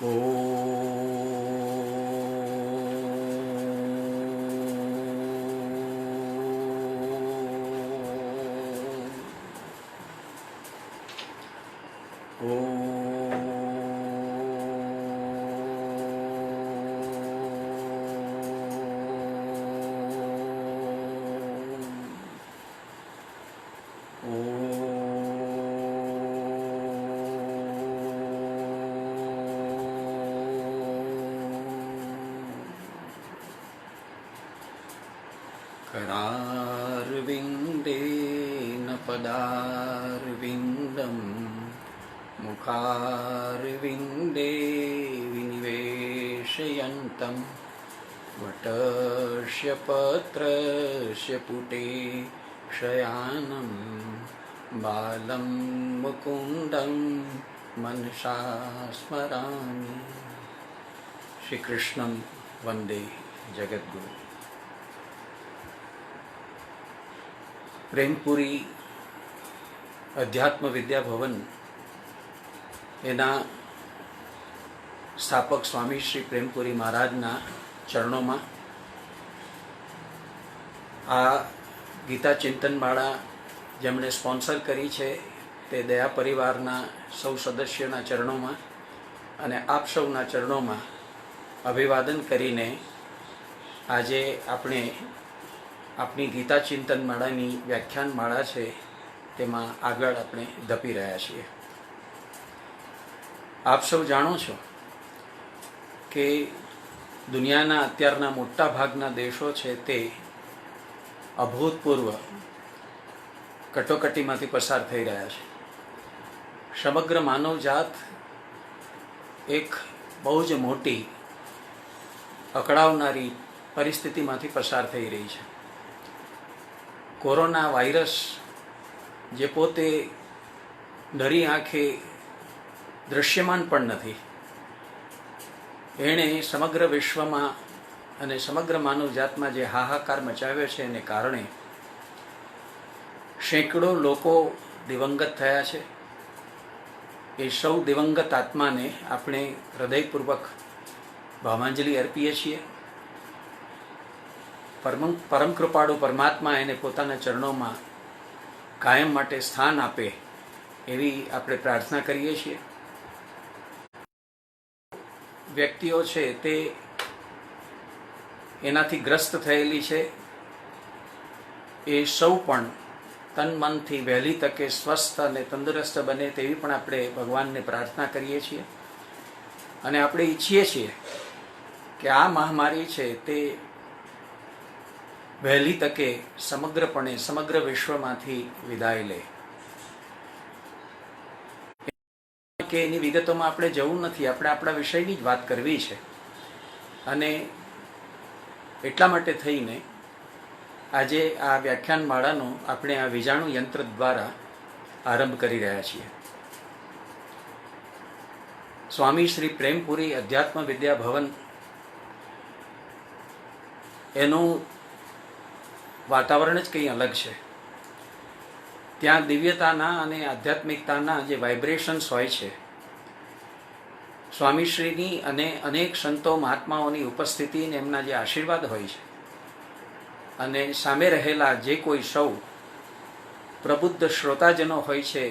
ॐ करार्विन्देन पदार्विन्दं मुखार्विन्दे विनिवेशयन्तं वटस्य पत्रस्य पुटे शयानं बालं मुकुन्दं मनसा स्मरामि। श्रीकृष्णं वन्दे जगद्गुरु। પ્રેમપુરી અધ્યાત્મ વિદ્યા ભવન એના સ્થાપક સ્વામી શ્રી પ્રેમપુરી મહારાજના ચરણોમાં આ ગીતા ચિંતનમાળા જેમણે સ્પોન્સર કરી છે તે દયા પરિવારના સૌ સદસ્યોના ચરણોમાં અને આપ સૌના ચરણોમાં અભિવાદન કરીને આજે આપણે આપણી ગીતા ચિંતન માળાની વ્યાખ્યાન માળા છે તેમાં આગળ આપણે ધપી રહ્યા છીએ। આપ સૌ જાણો છો કે દુનિયાના અત્યારના મોટા ભાગના દેશો છે તે અભૂતપૂર્વ કટોકટીમાંથી પસાર થઈ રહ્યા છે। સમગ્ર માનવજાત એક બહુ જ મોટી અકળાવનારી પરિસ્થિતિમાંથી પસાર થઈ રહી છે। કોરોના વાયરસ જે પોતે નરી આંખે દૃશ્યમાન પણ નથી, એણે સમગ્ર વિશ્વમાં અને સમગ્ર માનવજાતમાં જે હાહાકાર મચાવ્યો છે એને કારણે સેંકડો લોકો દિવંગત થયા છે। એ સૌ દિવંગત આત્માને આપણે હૃદયપૂર્વક ભાવાંજલિ અર્પીએ છીએ। પરમ કૃપાળુ પરમાત્મા એને પોતાના ચરણોમાં કાયમ માટે સ્થાન આપે એવી આપણે પ્રાર્થના કરીએ છીએ। વ્યક્તિઓ છે તે એનાથી ગ્રસ્ત થયેલી છે, એ સૌ પણ તન મનથી વહેલી તકે સ્વસ્થ અને તંદુરસ્ત બને તેવી પણ આપણે ભગવાનને પ્રાર્થના કરીએ છીએ અને આપણે ઈચ્છીએ છીએ કે આ મહામારી છે તે વહેલી તકે સમગ્રપણે સમગ્ર વિશ્વમાંથી વિદાય લે। કે એની વિગતોમાં આપણે જવું નથી, આપણે આપણા વિષયની જ વાત કરવી છે અને એટલા માટે થઈને આજે આ વ્યાખ્યાન માળાનો આપણે આ વીજાણુ યંત્ર દ્વારા આરંભ કરી રહ્યા છીએ। સ્વામી શ્રી પ્રેમપુરી અધ્યાત્મ વિદ્યા ભવન એનું વાતાવરણ જ કંઈ અલગ છે। ત્યાં દિવ્યતાના અને આધ્યાત્મિકતાના જે વાઇબ્રેશન્સ હોય છે, સ્વામીશ્રીની અને અનેક સંતો મહાત્માઓની ઉપસ્થિતિ અને એમના જે આશીર્વાદ હોય છે અને સામે રહેલા જે કોઈ સૌ પ્રબુદ્ધ શ્રોતાજનો હોય છે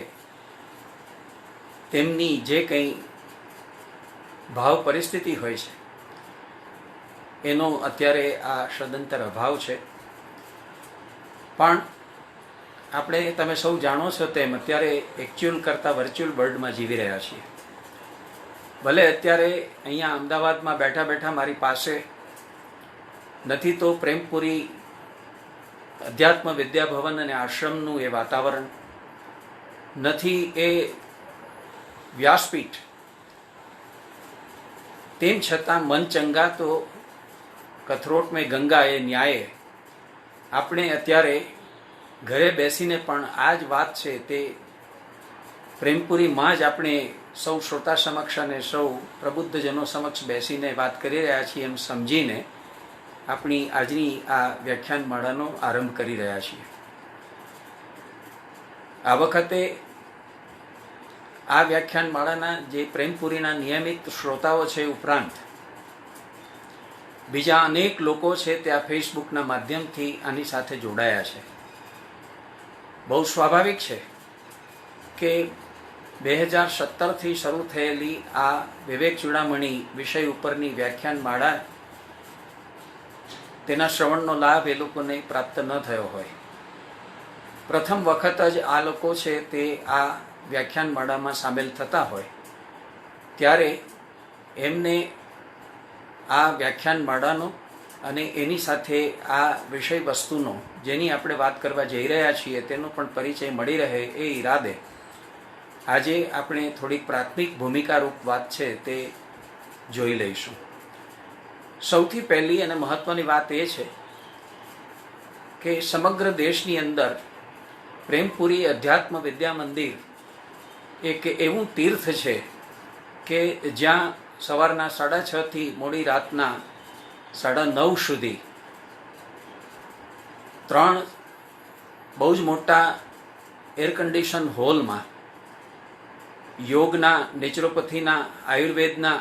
તેમની જે કંઈ ભાવ પરિસ્થિતિ હોય છે એનો અત્યારે આ સદંતર અભાવ છે। પણ આપણે તમે સૌ જાણો છો તેમ અત્યારે એકચ્યુઅલ કરતાં વર્ચ્યુઅલ વર્લ્ડમાં જીવી રહ્યા છીએ। ભલે અત્યારે અહીંયા અમદાવાદમાં બેઠા બેઠા મારી પાસે નથી તો પ્રેમપુરી અધ્યાત્મ વિદ્યા ભવન અને આશ્રમનું એ વાતાવરણ નથી, એ વ્યાસપીઠ, તેમ છતાં મન ચંગા તો કથરોટ મેં ગંગા એ ન્યાયે આપણે અત્યારે ઘરે બેસીને પણ આ જ વાત છે તે પ્રેમપુરીમાં જ આપણે સૌ શ્રોતા સમક્ષ અને સૌ પ્રબુદ્ધજનો સમક્ષ બેસીને વાત કરી રહ્યા છીએ એમ સમજીને આપણી આજની આ વ્યાખ્યાન માળાનો આરંભ કરી રહ્યા છીએ। આ વખતે આ વ્યાખ્યાનમાળાના જે પ્રેમપુરીના નિયમિત શ્રોતાઓ છે ઉપરાંત બીજા અનેક લોકો છે તે આ ફેસબુકના માધ્યમથી આની સાથે જોડાયા છે. બહુ સ્વાભાવિક છે કે 2017થી શરૂ થયેલી આ વિવેક ચૂડામણી વિષય ઉપરની વ્યાખ્યાનમાળા તેના શ્રવણનો લાભ એ લોકોને પ્રાપ્ત ન થયો હોય. પ્રથમ વખત જ આ લોકો છે તે આ વ્યાખ્યાનમાળામાં સામેલ થતા હોય ત્યારે એમને આ વ્યાખ્યાનમાળાનો અને એની સાથે આ વિષય વસ્તુનો જેની આપણે વાત કરવા જઈ રહ્યા છીએ તેનો પણ પરિચય મળી રહે એ ઈરાદે આજે આપણે થોડીક પ્રાથમિક ભૂમિકારૂપ વાત છે તે જોઈ લઈશું. સૌથી પહેલી અને મહત્વની વાત એ છે કે સમગ્ર દેશની અંદર પ્રેમપુરી અધ્યાત્મ વિદ્યા મંદિર એક એવું તીર્થ છે કે જ્યાં સવારના 6:30 થી મોડી રાતના 9:30 સુધી 3 બહુ જ મોટા એર કન્ડિશન હોલમાં યોગના, નેચરોપથીના, આયુર્વેદના,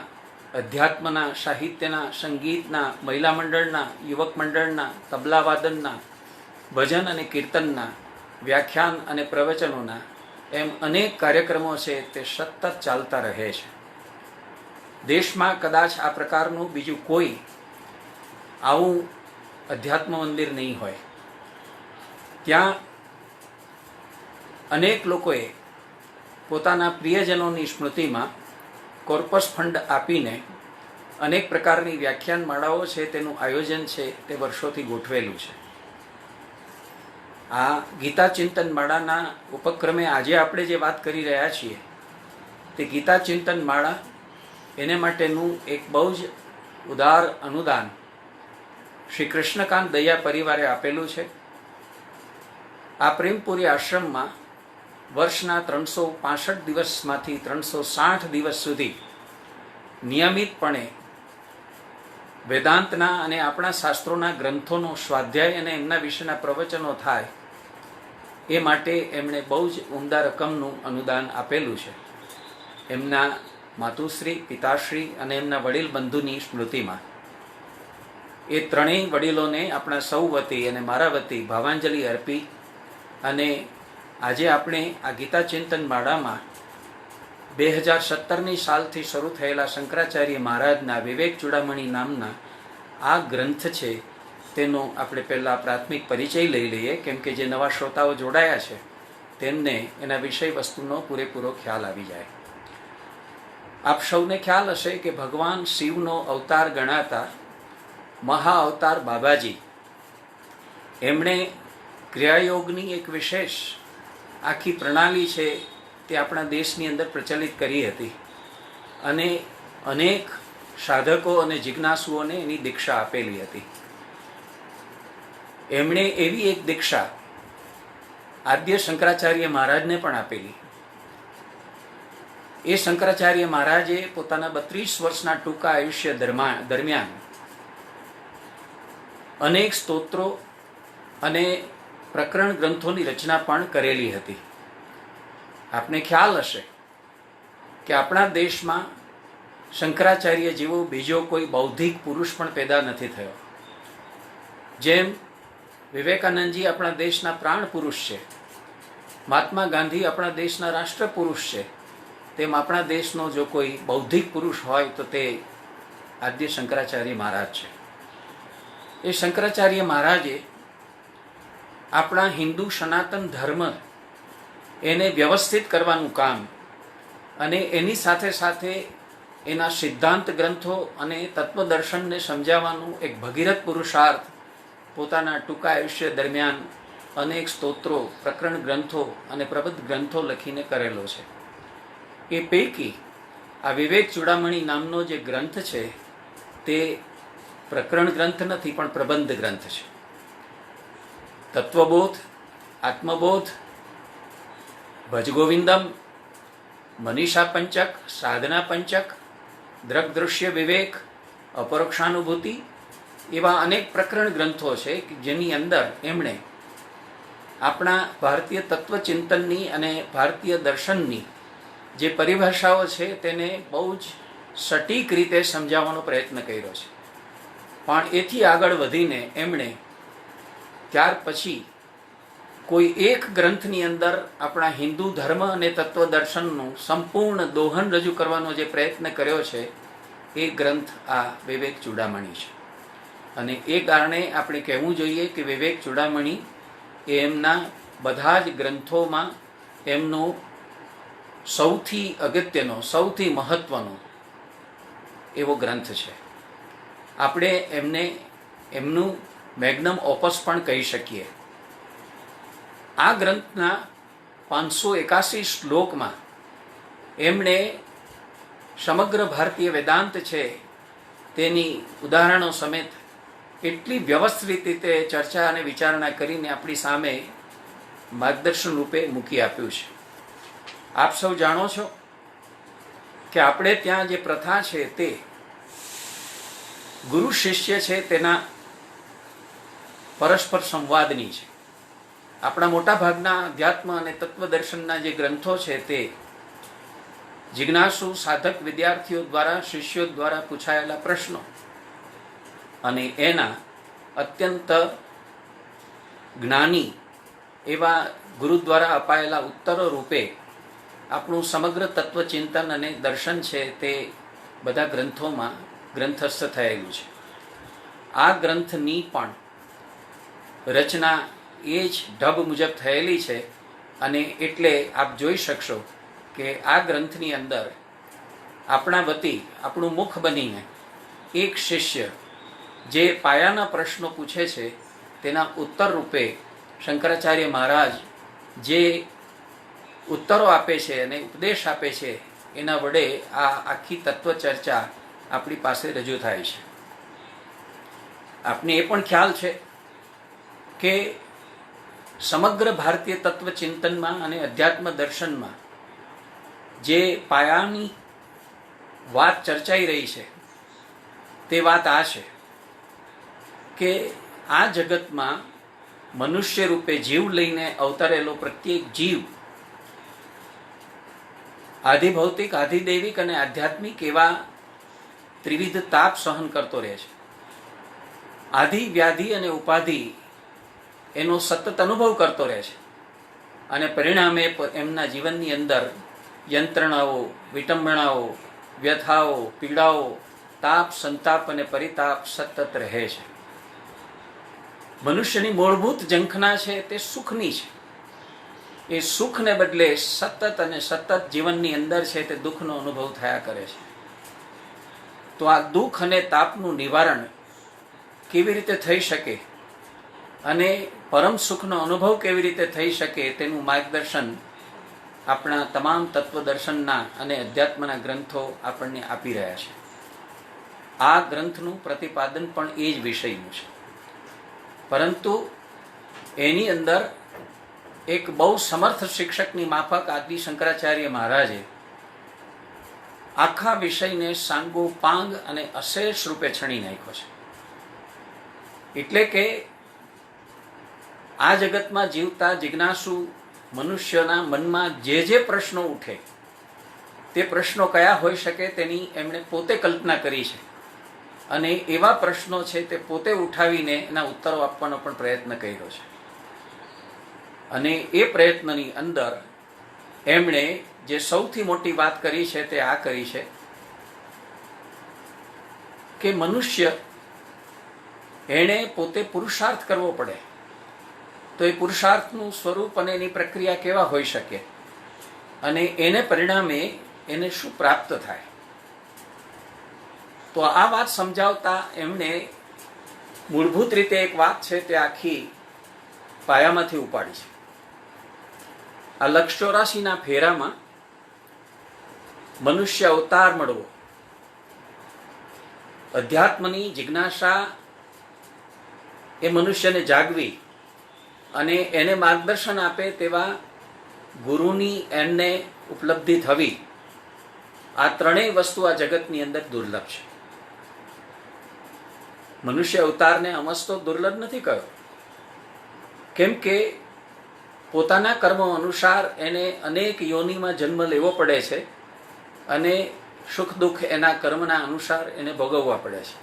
અધ્યાત્મના, સાહિત્યના, સંગીતના, મહિલા મંડળના, યુવક મંડળના, તબલાવાદનના, ભજન અને કીર્તનના, વ્યાખ્યાન અને પ્રવચનોના એમ અનેક કાર્યક્રમો છે તે સતત ચાલતા રહે છે. દેશમાં કદાચ આ પ્રકારનું બીજું કોઈ આવું અધ્યાત્મ મંદિર નહીં હોય. ત્યાં અનેક લોકોએ પોતાના પ્રિયજનોની સ્મૃતિમાં કોર્પસ ફંડ આપીને અનેક પ્રકારની વ્યાખ્યાનમાળાઓ છે તેનું આયોજન છે તે વર્ષોથી ગોઠવેલું છે. આ ગીતા ચિંતન માળાના ઉપક્રમે આજે આપણે જે વાત કરી રહ્યા છીએ તે ગીતા ચિંતન માળા એને માટેનું એક બહુ જ ઉદાર અનુદાન શ્રી કૃષ્ણકાંત દયા પરિવારે આપેલું છે. આ પ્રેમપુરી આશ્રમમાં વર્ષના 365 દિવસમાંથી 360 દિવસ સુધી નિયમિતપણે વેદાંતના અને આપણા શાસ્ત્રોના ગ્રંથોનો સ્વાધ્યાય અને એમના વિશેના પ્રવચનો થાય એ માટે એમણે બહુ જ ઉમદા રકમનું અનુદાન આપેલું છે. એમના માતુશ્રી, પિતાશ્રી અને એમના વડીલ બંધુની સ્મૃતિમાં એ ત્રણેય વડીલોને આપણા સૌ વતી અને મારા વતી ભાવાંજલિ અર્પી અને આજે આપણે આ ગીતા ચિંતન માળામાં 2017ની સાલથી શરૂ થયેલા શંકરાચાર્ય મહારાજના વિવેક ચૂડામણી નામના આ ગ્રંથ છે તેનો આપણે પહેલાં પ્રાથમિક પરિચય લઈ લઈએ, કેમ કે જે નવા શ્રોતાઓ જોડાયા છે તેમને એના વિષય વસ્તુનો પૂરેપૂરો ખ્યાલ આવી જાય. આપ સૌને ખ્યાલ હશે કે ભગવાન શિવનો અવતાર ગણાતા મહા અવતાર બાબાજી એમણે ક્રિયાયોગની એક વિશેષ આખી પ્રણાલી છે તે આપણા દેશની અંદર પ્રચલિત કરી હતી અને અનેક સાધકો અને જિજ્ઞાસુઓને એની દીક્ષા આપેલી હતી. એમણે એવી એક દીક્ષા આદ્ય શંકરાચાર્ય મહારાજને પણ આપેલી. એ શંકરાચાર્ય મહારાજે પોતાના 32 વર્ષના ટૂંકા આયુષ્ય દરમિયાન અનેક સ્તોત્રો અને પ્રકરણ ગ્રંથોની રચના પણ કરેલી હતી. આપને ખ્યાલ હશે કે આપણા દેશમાં શંકરાચાર્ય જેવો બીજો કોઈ બૌદ્ધિક પુરુષ પણ પેદા નથી થયો. જેમ વિવેકાનંદજી આપણા દેશના પ્રાણ પુરુષ છે, મહાત્મા ગાંધી આપણા દેશના રાષ્ટ્ર પુરુષ છે, તેમ આપણા દેશનો જો કોઈ બૌદ્ધિક પુરુષ હોય તો તે આદ્ય શંકરાચાર્ય મહારાજ છે. એ શંકરાચાર્ય મહારાજે આપણા હિન્દુ સનાતન ધર્મ એને વ્યવસ્થિત કરવાનું કામ અને એની સાથે સાથે એના સિદ્ધાંત ગ્રંથો અને તત્વદર્શનને સમજાવવાનું એક ભગીરથ પુરુષાર્થ પોતાના ટૂંકા આયુષ્ય દરમિયાન અનેક સ્તોત્રો, પ્રકરણ ગ્રંથો અને પ્રબંધ ગ્રંથો લખીને કરેલો છે. એ પૈકી આ વિવેક ચૂડામણી નામનો જે ગ્રંથ છે તે પ્રકરણ ગ્રંથ નથી પણ પ્રબંધ ગ્રંથ છે. તત્વબોધ, આત્મબોધ, ભજગોવિંદમ, મનીષા પંચક, સાધના પંચક, દ્રગ્દૃશ્ય વિવેક, અપરોક્ષાનુભૂતિ એવા અનેક પ્રકરણ ગ્રંથો છે જેની અંદર એમણે આપણા ભારતીય તત્વચિંતનની અને ભારતીય દર્શનની જે પરિભાષાઓ છે તેને બહુ જ સટીક રીતે સમજાવવાનો પ્રયત્ન કર્યો છે. પણ એથી આગળ વધીને એમણે ત્યાર પછી કોઈ એક ગ્રંથની અંદર આપણા હિન્દુ ધર્મ અને તત્વદર્શનનું સંપૂર્ણ દોહન રજૂ કરવાનો જે પ્રયત્ન કર્યો છે એ ગ્રંથ આ વિવેક ચૂડામણી છે. અને એ કારણે આપણે કહેવું જોઈએ કે વિવેક ચૂડામણી એ એમના બધા જ ગ્રંથોમાં એમનો સૌથી અગત્યનો, સૌથી મહત્વનો એવો ગ્રંથ છે. આપણે એમને એમનું મેગ્નમ ઓપસ પણ કહી શકીએ. આ ગ્રંથના 581 શ્લોકમાં એમણે સમગ્ર ભારતીય વેદાંત છે તેની ઉદાહરણો સમેત એટલી વ્યવસ્થિત રીતે ચર્ચા અને વિચારણા કરીને આપણી સામે માર્ગદર્શન રૂપે મૂકી આપ્યું છે. આપ સૌ જાણો છો કે આપણે ત્યાં જે પ્રથા છે તે ગુરુ શિષ્ય છે તેના પરસ્પર સંવાદની છે. આપણા મોટા ભાગના અધ્યાત્મ અને તત્વદર્શનના જે ગ્રંથો છે તે જિજ્ઞાસુ સાધક વિદ્યાર્થીઓ દ્વારા, શિષ્યો દ્વારા પૂછાયેલા પ્રશ્નો અને એના અત્યંત જ્ઞાની એવા ગુરુ દ્વારા અપાયેલા ઉત્તરો રૂપે આપણું સમગ્ર તત્વચિંતન અને દર્શન છે તે બધા ગ્રંથોમાં ગ્રંથસ્થ થયેલું છે. આ ગ્રંથની પણ રચના એ જ ઢબ મુજબ થયેલી છે અને એટલે આપ જોઈ શકશો કે આ ગ્રંથની અંદર આપણા વતી, આપણું મુખ બનીને એક શિષ્ય જે પાયાના પ્રશ્નો પૂછે છે તેના ઉત્તર રૂપે શંકરાચાર્ય મહારાજ જે ઉત્તરો આપે છે અને ઉપદેશ આપે છે એના વડે આ આખી તત્વચર્ચા આપણી પાસે રજૂ થાય છે. આપને એ પણ ખ્યાલ છે કે સમગ્ર ભારતીય તત્વચિંતનમાં અને અધ્યાત્મ દર્શનમાં જે પાયાની વાત ચર્ચાઈ રહી છે તે વાત આ છે કે આ જગતમાં મનુષ્ય રૂપે જીવ લઈને અવતરેલો પ્રત્યેક જીવ આધિભૌતિક, આધિદૈવિક અને આધ્યાત્મિક એવા ત્રિવિધ તાપ સહન કરતો રહે છે. આધિ, વ્યાધિ અને ઉપાધિ એનો સતત અનુભવ કરતો રહે છે અને પરિણામે એમના જીવનની અંદર યંત્રણાઓ, વિટંબણાઓ, વ્યથાઓ, પીડાઓ, તાપ, સંતાપ અને પરિતાપ સતત રહે છે. મનુષ્યની મૂળભૂત ઝંખના છે તે સુખની છે. એ સુખને બદલે સતત અને સતત જીવનની અંદર છે તે દુઃખનો અનુભવ થયા કરે છે. તો આ દુઃખ અને તાપનું નિવારણ કેવી રીતે થઈ શકે અને પરમ સુખનો અનુભવ કેવી રીતે થઈ શકે તેનું માર્ગદર્શન આપણા તમામ તત્વદર્શનના અને અધ્યાત્મના ગ્રંથો આપણને આપી રહ્યા છે. આ ગ્રંથનું પ્રતિપાદન પણ એ જ વિષયનું છે. પરંતુ એની અંદર એક બહુ સમર્થ શિક્ષકની માફક આદિ શંકરાચાર્ય મહારાજે આખા વિષયને સાંગોપાંગ અને અશેષ રૂપે છણી નાખ્યો છે. એટલે કે આ જગતમાં જીવતા જિજ્ઞાસુ મનુષ્યના મનમાં જે પ્રશ્નો ઉઠે તે પ્રશ્નો કયા હોઈ શકે તેની એમણે પોતે કલ્પના કરી છે અને એવા પ્રશ્નો છે તે પોતે ઉઠાવીને એના ઉત્તરો આપવાનો પણ પ્રયત્ન કર્યો છે. અને એ પ્રયત્નની અંદર એમણે જે સૌથી મોટી વાત કરી છે તે આ કરી છે કે મનુષ્ય એણે પોતે પુરુષાર્થ કરવો પડે તો એ પુરુષાર્થનું સ્વરૂપ અને એની પ્રક્રિયા કેવા હોઈ શકે અને એને પરિણામે એને શું પ્રાપ્ત થાય. તો આ વાત સમજાવતા એમણે મૂળભૂત રીતે એક વાત છે તે આખી પાયામાંથી ઉપાડી છે. આ લક્ષ 84ના ફેરામાં મનુષ્ય અવતાર મળવો, અધ્યાત્મની જિજ્ઞાસા એ મનુષ્યને જાગવી અને એને માર્ગદર્શન આપે તેવા ગુરુની એમને ઉપલબ્ધિ થવી, આ ત્રણેય વસ્તુ આ જગતની અંદર દુર્લભ છે. મનુષ્ય અવતારને અમસ્તો દુર્લભ નથી કહ્યો, કેમ કે પોતાના કર્મો અનુસાર એને અનેક યોનિમાં જન્મ લેવો પડે છે અને સુખ દુઃખ એના કર્મના અનુસાર એને ભોગવવા પડે છે.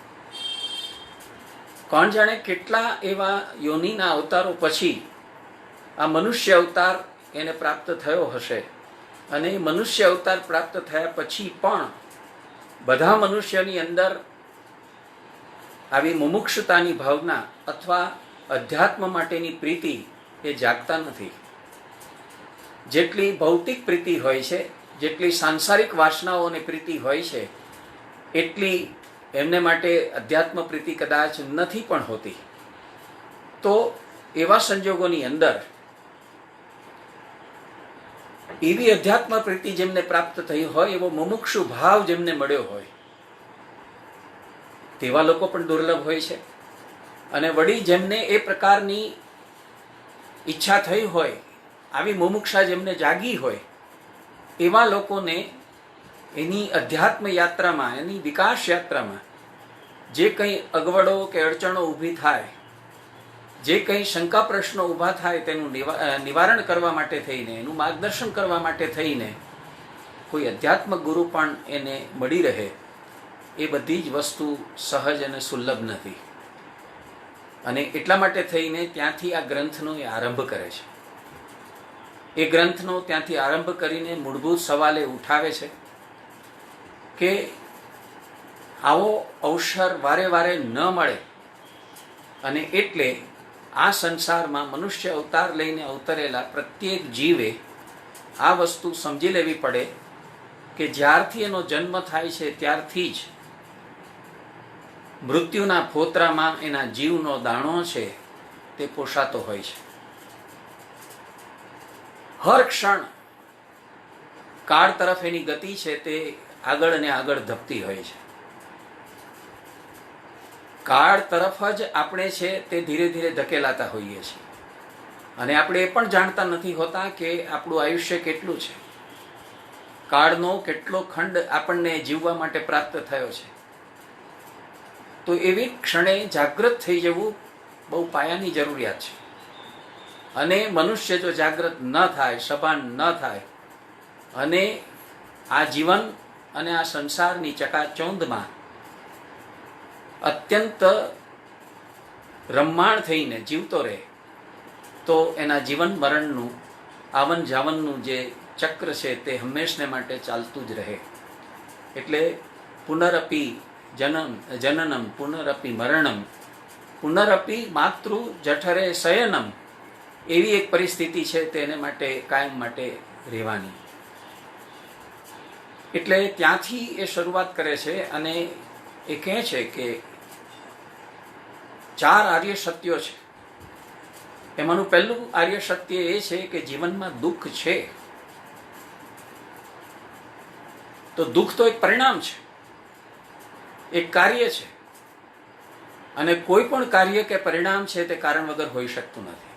કોણ જાણે કેટલા એવા યોનિના અવતારો પછી આ મનુષ્ય અવતાર એને પ્રાપ્ત થયો હશે. અને મનુષ્ય અવતાર પ્રાપ્ત થયા પછી પણ બધા મનુષ્યની અંદર આવી મુમુક્ષુતાની ભાવના અથવા અધ્યાત્મ માટેની પ્રીતિ એ જાગતા નથી. જેટલી ભૌતિક પ્રીતિ હોય છે, જેટલી સાંસારિક વાસનાઓની પ્રીતિ હોય છે, એટલી એમને માટે અધ્યાત્મ પ્રીતિ કદાચ નથી પણ હોતી. તો એવા સંજોગોની અંદર એવી અધ્યાત્મ પ્રીતિ જેમને પ્રાપ્ત થઈ હોય, એવો મુમુક્ષુ ભાવ જેમને મળ્યો હોય, તેવા લોકો પણ દુર્લભ હોય છે. અને વળી જેમને એ પ્રકારની ઈચ્છા થઈ હોય, આવી મુમુક્ષા જેમને જાગી હોય, એવા લોકોને એની અધ્યાત્મ યાત્રામાં, એની વિકાસ યાત્રામાં જે કંઈ અગવડો કે અડચણો ઊભી થાય, જે કંઈ શંકા પ્રશ્નો ઊભા થાય, તેનું નિવારણ કરવા માટે થઈને, એનું માર્ગદર્શન કરવા માટે થઈને કોઈ અધ્યાત્મ ગુરુ પણ એને મળી રહે, એ બધી જ વસ્તુ સહજ અને સુલભ નથી. અને એટલા માટે થઈને ત્યાંથી આ ગ્રંથનો એ આરંભ કરે છે. એ ગ્રંથનો ત્યાંથી આરંભ કરીને મૂળભૂત સવાલ એ ઉઠાવે છે કે આવો અવસર વારે વારે ન મળે, અને એટલે આ સંસારમાં મનુષ્ય અવતાર લઈને અવતરેલા પ્રત્યેક જીવે આ વસ્તુ સમજી લેવી પડે કે જ્યારથી એનો જન્મ થાય છે ત્યારથી જ મૃત્યુના ફોતરામાં એના જીવનો દાણો છે તે પોષાતો હોય છે. હર ક્ષણ કાળ તરફ એની ગતિ છે તે આગળ અને આગળ ધપતી હોય છે. કાળ તરફ જ આપણે છે તે ધીરે ધીરે ધકેલાતા હોઈએ છીએ. અને આપણે એ પણ જાણતા નથી હોતા કે આપણું આયુષ્ય કેટલું છે, કાળનો કેટલો ખંડ આપણને જીવવા માટે પ્રાપ્ત થયો છે. તો એવી ક્ષણે જાગૃત થઈ જવું બહુ પાયાની જરૂરિયાત છે. અને મનુષ્ય જો જાગૃત ન થાય, સભાન ન થાય, અને આ જીવન અને આ સંસારની ચકાચોંધમાં અત્યંત રમ્માણ થઈને જીવતો રહે, તો એના જીવન મરણનું આવન જાવનનું જે ચક્ર છે તે હંમેશને માટે ચાલતું જ રહે. એટલે પુનરપી જનનમ પુનરપી મરણમ પુનરપી માતૃ જઠરે શયનમ, એવી એક પરિસ્થિતિ છે તેને માટે કાયમ માટે રહેવાની. એટલે ત્યાંથી એ શરૂઆત કરે છે અને એ કહે છે કે 4 આર્ય સત્યો છે. એમાંનું પહેલું આર્ય સત્ય એ છે કે જીવનમાં દુઃખ છે તો દુઃખ તો એક પરિણામ છે, એક કાર્ય છે. અને કોઈ પણ કાર્ય કે પરિણામ છે તે કારણ વગર હોઈ શકતું નથી.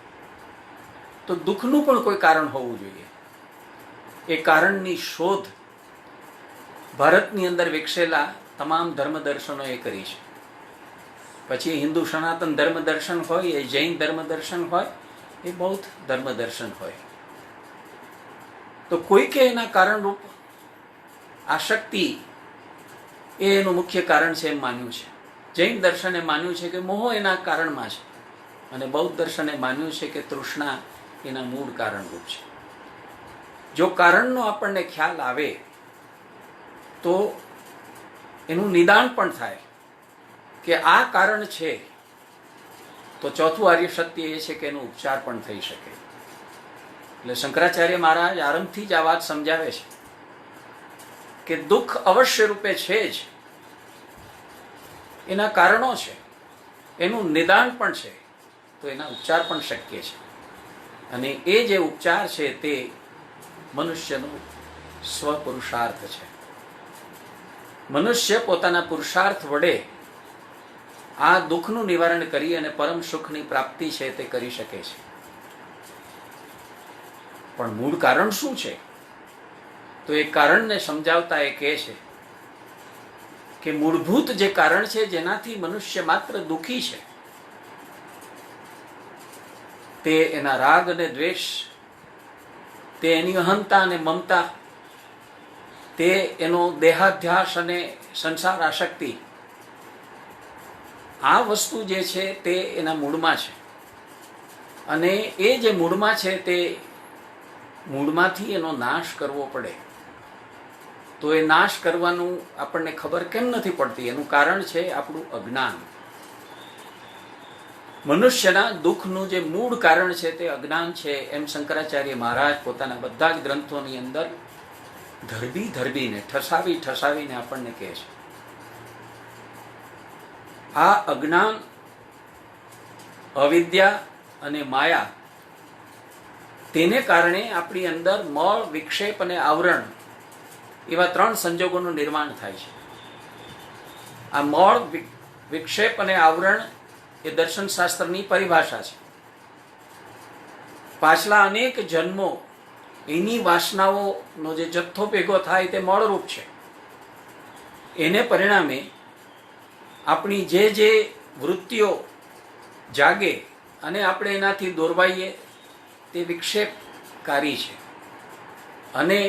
તો દુઃખનું પણ કોઈ કારણ હોવું જોઈએ. એ કારણની શોધ ભારતની અંદર વિકસેલા તમામ ધર્મ દર્શનોએ કરી છે. પછી હિન્દુ સનાતન ધર્મ દર્શન હોય, એ જૈન ધર્મ દર્શન હોય, એ બૌદ્ધ ધર્મ દર્શન હોય, તો કોઈ કે એના કારણરૂપ આસક્તિ એ એનું મુખ્ય કારણ છે એમ માન્યું છે. જૈન દર્શને માન્યું છે કે મોહ એના કારણમાં છે, અને બૌદ્ધ દર્શને માન્યું છે કે તૃષ્ણા એના મૂળ કારણરૂપ છે. જો કારણનો આપણને ખ્યાલ આવે તો એનું નિદાન પણ થાય કે આ કારણ છે, તો ચોથું આર્ય સત્ય એ છે કે એનો ઉપચાર પણ થઈ શકે. એટલે શંકરાચાર્ય મહારાજ આરંભથી જ આ વાત સમજાવે છે કે દુઃખ અવશ્ય રૂપે છે જ, એના કારણો છે, એનું નિદાન પણ છે, તો એના ઉપચાર પણ શક્ય છે. અને એ જે ઉપચાર છે તે મનુષ્યનો સ્વપુરુષાર્થ છે. મનુષ્ય પોતાના પુરુષાર્થ વડે આ દુઃખનું નિવારણ કરી અને પરમ સુખની પ્રાપ્તિ છે તે કરી શકે છે. પણ મૂળ કારણ શું છે? તો એ કારણને સમજાવતા એ કહે છે કે મૂળભૂત જે કારણ છે જેનાથી મનુષ્ય માત્ર દુઃખી છે, તે એના રાગ અને દ્વેષ તે એની અહંતા અને મમતા, તે એનો દેહાધ્યાસ અને સંસાર આસક્તિ, આ વસ્તુ જે છે તે એના મૂળમાં છે. અને એ જે મૂળમાં છે તે મૂળમાંથી એનો નાશ કરવો પડે. તો એ નાશ કરવાનું આપણને ખબર કેમ નથી પડતી? એનું કારણ છે આપણું અજ્ઞાન. મનુષ્યના દુઃખનું જે મૂળ કારણ છે તે અજ્ઞાન છે, એમ શંકરાચાર્ય મહારાજ પોતાના બધા જ ગ્રંથોની અંદર ધરબીને ઠસાવીને આપણને કહે છે. આ અજ્ઞાન, અવિદ્યા અને માયા, તેને કારણે આપણી અંદર મળ, વિક્ષેપ અને આવરણ એવા 3 સંજોગોનું નિર્માણ થાય છે. આ મળ, વિક્ષેપ અને આવરણ એ દર્શનશાસ્ત્રની પરિભાષા છે. પાછલા અનેક જન્મો, એની વાસનાઓનો જે જથ્થો ભેગો થાય તે મળરૂપ છે. એને પરિણામે આપણી જે વૃત્તિઓ જાગે અને આપણે એનાથી દોરવાઈએ તે વિક્ષેપકારી છે. અને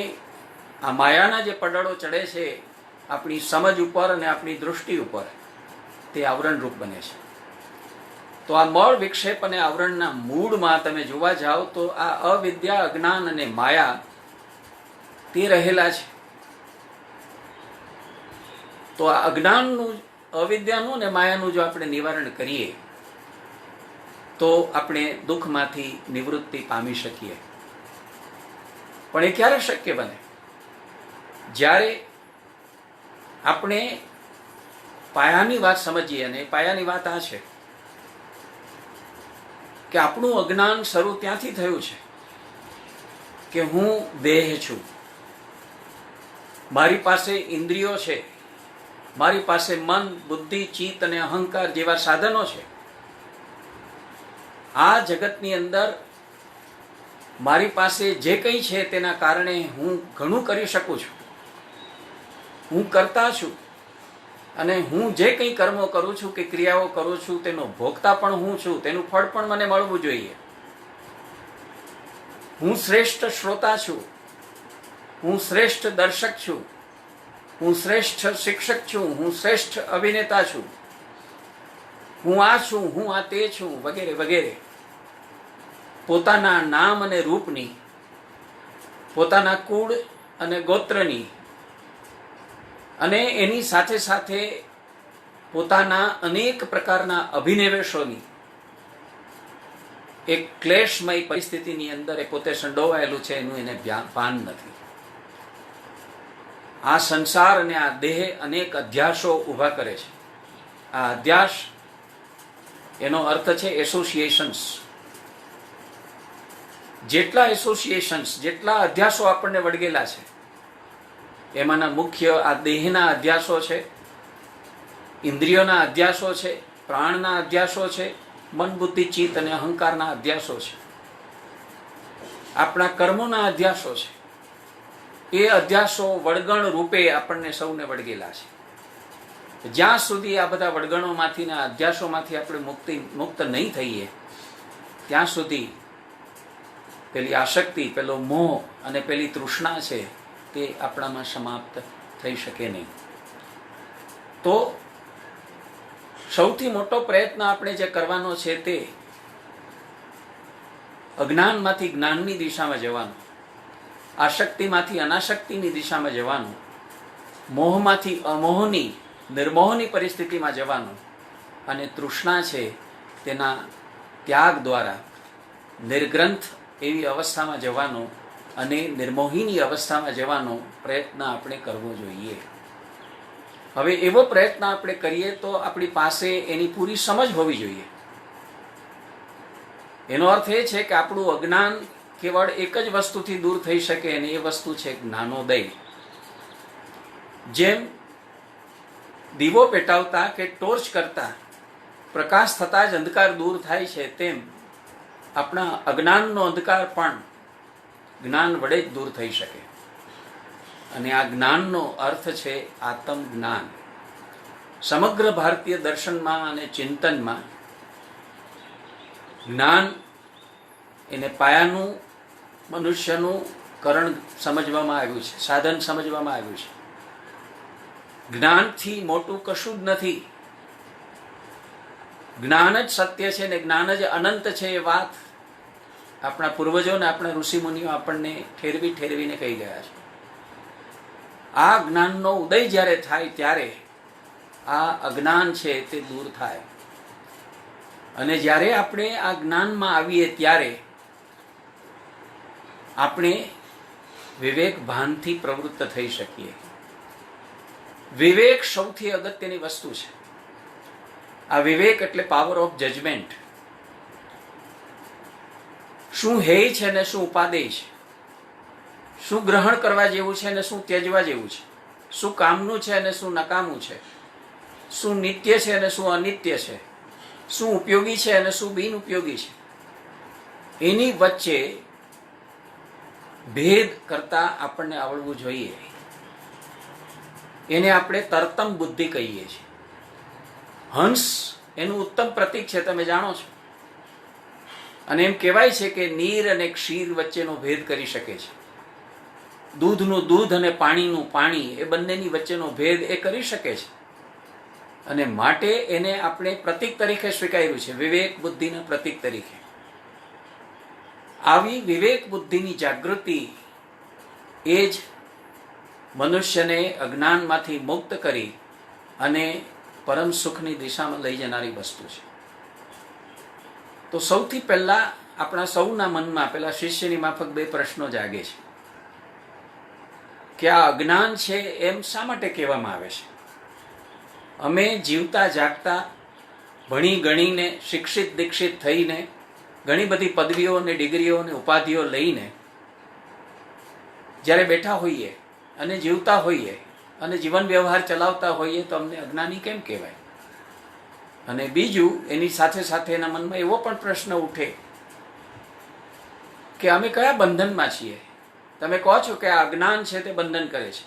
આ માયાના જે પડળો ચડે છે આપણી સમજ ઉપર અને આપણી દૃષ્ટિ ઉપર, તે આવરણરૂપ બને છે. તો આ મળ, વિક્ષેપ અને આવરણના મૂળમાં તમે જોવા જાઓ તો આ અવિદ્યા, અજ્ઞાન અને માયા તે રહેલા છે. તો આ અજ્ઞાનનું, અવિદ્યાનું અને માયાનું જો આપણે નિવારણ કરીએ તો આપણે દુઃખમાંથી નિવૃત્તિ પામી શકીએ. પણ એ ક્યારે શક્ય બને? જ્યારે આપણે પાયાની વાત સમજીએ. અને પાયાની વાત આ છે કે આપણું અજ્ઞાન શરૂ ત્યાંથી થયું છે કે હું દેહ છું, મારી પાસે ઇન્દ્રિયો છે, મારી પાસે મન, બુદ્ધિ, ચિત્ત અને અહંકાર જેવા સાધનો છે. આ જગતની અંદર મારી પાસે જે કંઈ છે તેના કારણે હું ઘણું કરી શકું છું, હું કરતા છું. અને હું જે કંઈ કર્મો કરું છું કે ક્રિયાઓ કરું છું તેનો ભોગતા પણ હું છું, તેનું ફળ પણ મને મળવું જોઈએ. હું શ્રેષ્ઠ શ્રોતા છું, હું શ્રેષ્ઠ દર્શક છું, હું શ્રેષ્ઠ શિક્ષક છું, હું શ્રેષ્ઠ અભિનેતા છું, હું આ છું, હું આ તે છું, વગેરે વગેરે. પોતાના નામ અને રૂપની, પોતાના કુળ અને ગોત્રની, અને એની સાથે સાથે પોતાના અનેક પ્રકારના અભિનિવેશોની એક ક્લેશમય પરિસ્થિતિની અંદર એ પોતે સંડોવાયેલું છે, એનું એને ભાન નથી. આ સંસાર અને આ દેહ અનેક અધ્યાસો ઊભા કરે છે. આ અધ્યાસ, એનો અર્થ છે એસોસિએશન્સ. જેટલા એસોસિએશન્સ, જેટલા અધ્યાસો આપણને વળગેલા છે, એમાંના મુખ્ય આ દેહના અધ્યાસો છે, ઇન્દ્રિયોના અધ્યાસો છે, પ્રાણના અધ્યાસો છે, મન, બુદ્ધિ, ચિત્ત અને અહંકારના અધ્યાસો છે, આપણા કર્મોના અધ્યાસો છે. એ અધ્યાસો વળગણ રૂપે આપણને સૌને વળગેલા છે. જ્યાં સુધી આ બધા વળગણોમાંથી ને અધ્યાસોમાંથી આપણે મુક્ત નહીં થઈએ ત્યાં સુધી પેલી આસક્તિ, પેલો મોહ અને પેલી તૃષ્ણા છે તે આપણામાં સમાપ્ત થઈ શકે નહીં. તો સૌથી મોટો પ્રયત્ન આપણે જે કરવાનો છે તે અજ્ઞાનમાંથી જ્ઞાનની દિશામાં જવાનું, આસક્તિમાંથી અનાસક્તિની દિશામાં જવાનું, મોહમાંથી અમોહની, નિર્મોહની પરિસ્થિતિમાં જવાનું, અને તૃષ્ણા છે તેના ત્યાગ દ્વારા નિર્ગ્રંથ એવી અવસ્થામાં જવાનો અને નિર્મોહીની અવસ્થામાં જવાનો પ્રયત્ન આપણે કરવો જોઈએ. હવે એવો પ્રયત્ન આપણે કરીએ તો આપણી પાસે એની પૂરી સમજ હોવી જોઈએ. એનો અર્થ એ છે કે આપણું અજ્ઞાન કેવળ એક જ વસ્તુથી દૂર થઈ શકે, અને એ વસ્તુ છે જ્ઞાનોદય. જેમ દીવો પેટાવતા કે ટોર્ચ કરતા પ્રકાશ થતા જ અંધકાર દૂર થાય છે, તેમ આપણા અજ્ઞાનનો અંધકાર પણ જ્ઞાન વડે જ દૂર થઈ શકે. અને આ જ્ઞાનનો અર્થ છે આત્મ જ્ઞાન. સમગ્ર ભારતીય દર્શનમાં અને ચિંતનમાં જ્ઞાન એને પાયાનું, મનુષ્યનું કરણ સમજવામાં આવ્યું છે, સાધન સમજવામાં આવ્યું છે. જ્ઞાનથી મોટું કશું જ નથી. જ્ઞાન જ સત્ય છે ને જ્ઞાન જ અનંત છે. એ વાત આપણા પૂર્વજો ને આપણા ઋષિમુનિઓ આપણને ઠેરવી ઠેરવીને કહી ગયા છે. આ જ્ઞાનનો ઉદય જ્યારે થાય ત્યારે આ અજ્ઞાન છે તે દૂર થાય. અને જ્યારે આપણે આ જ્ઞાનમાં આવીએ ત્યારે આપણે વિવેક ભાનથી પ્રવૃત્ત થઈ શકીએ. વિવેક સૌથી અગત્યની વસ્તુ છે. આ વિવેક એટલે પાવર ઓફ જજમેન્ટ. શું હેય છે ને શું ઉપાદેય છે, શું ગ્રહણ કરવા જેવું છે ને શું ત્યજવા જેવું છે, શું કામનું છે અને શું નકામું છે, શું નિત્ય છે અને શું અનિત્ય છે, શું ઉપયોગી છે અને શું બિન ઉપયોગી છે, એની વચ્ચે ભેદ કરતા આપણને આવડવું જોઈએ. એને આપણે તરતમ બુદ્ધિ કહીએ છીએ. હંસ એનું ઉત્તમ પ્રતીક છે, તમે જાણો છો. અને એમ કહેવાય છે કે નીર અને ક્ષીર વચ્ચેનો ભેદ કરી શકે છે. દૂધનું દૂધ અને પાણીનું પાણી એ બંનેની વચ્ચેનો ભેદ એ કરી શકે છે. અને માટે એને આપણે પ્રતીક તરીકે સ્વીકાર્યું છે, વિવેક બુદ્ધિના પ્રતીક તરીકે. આવી વિવેક બુદ્ધિની જાગૃતિ એ જ મનુષ્યને અજ્ઞાનમાંથી મુક્ત કરી અને પરમ સુખની દિશામાં લઈ જનારી વસ્તુ છે. તો સૌથી પહેલા આપણા સૌના મનમાં પેલા શિષ્યની માફક બે પ્રશ્નો જાગે છે કે આ અજ્ઞાન છે એમ શા માટે કહેવામાં આવે છે? અમે જીવતા જાગતા ભણી ગણીને શિક્ષિત દીક્ષિત થઈને ઘણી બધી પદવીઓ અને ડિગ્રીઓ અને ઉપાધિઓ લઈને જ્યારે બેઠા હોઈએ અને જીવતા હોઈએ અને જીવન વ્યવહાર ચલાવતા હોઈએ તો અમને અજ્ઞાની કેમ કહેવાય? અને બીજું એની સાથે સાથે એના મનમાં એવો પણ પ્રશ્ન ઉઠે કે અમે કયા બંધનમાં છીએ? તમે કહો છો કે આ અજ્ઞાન છે તે બંધન કરે છે,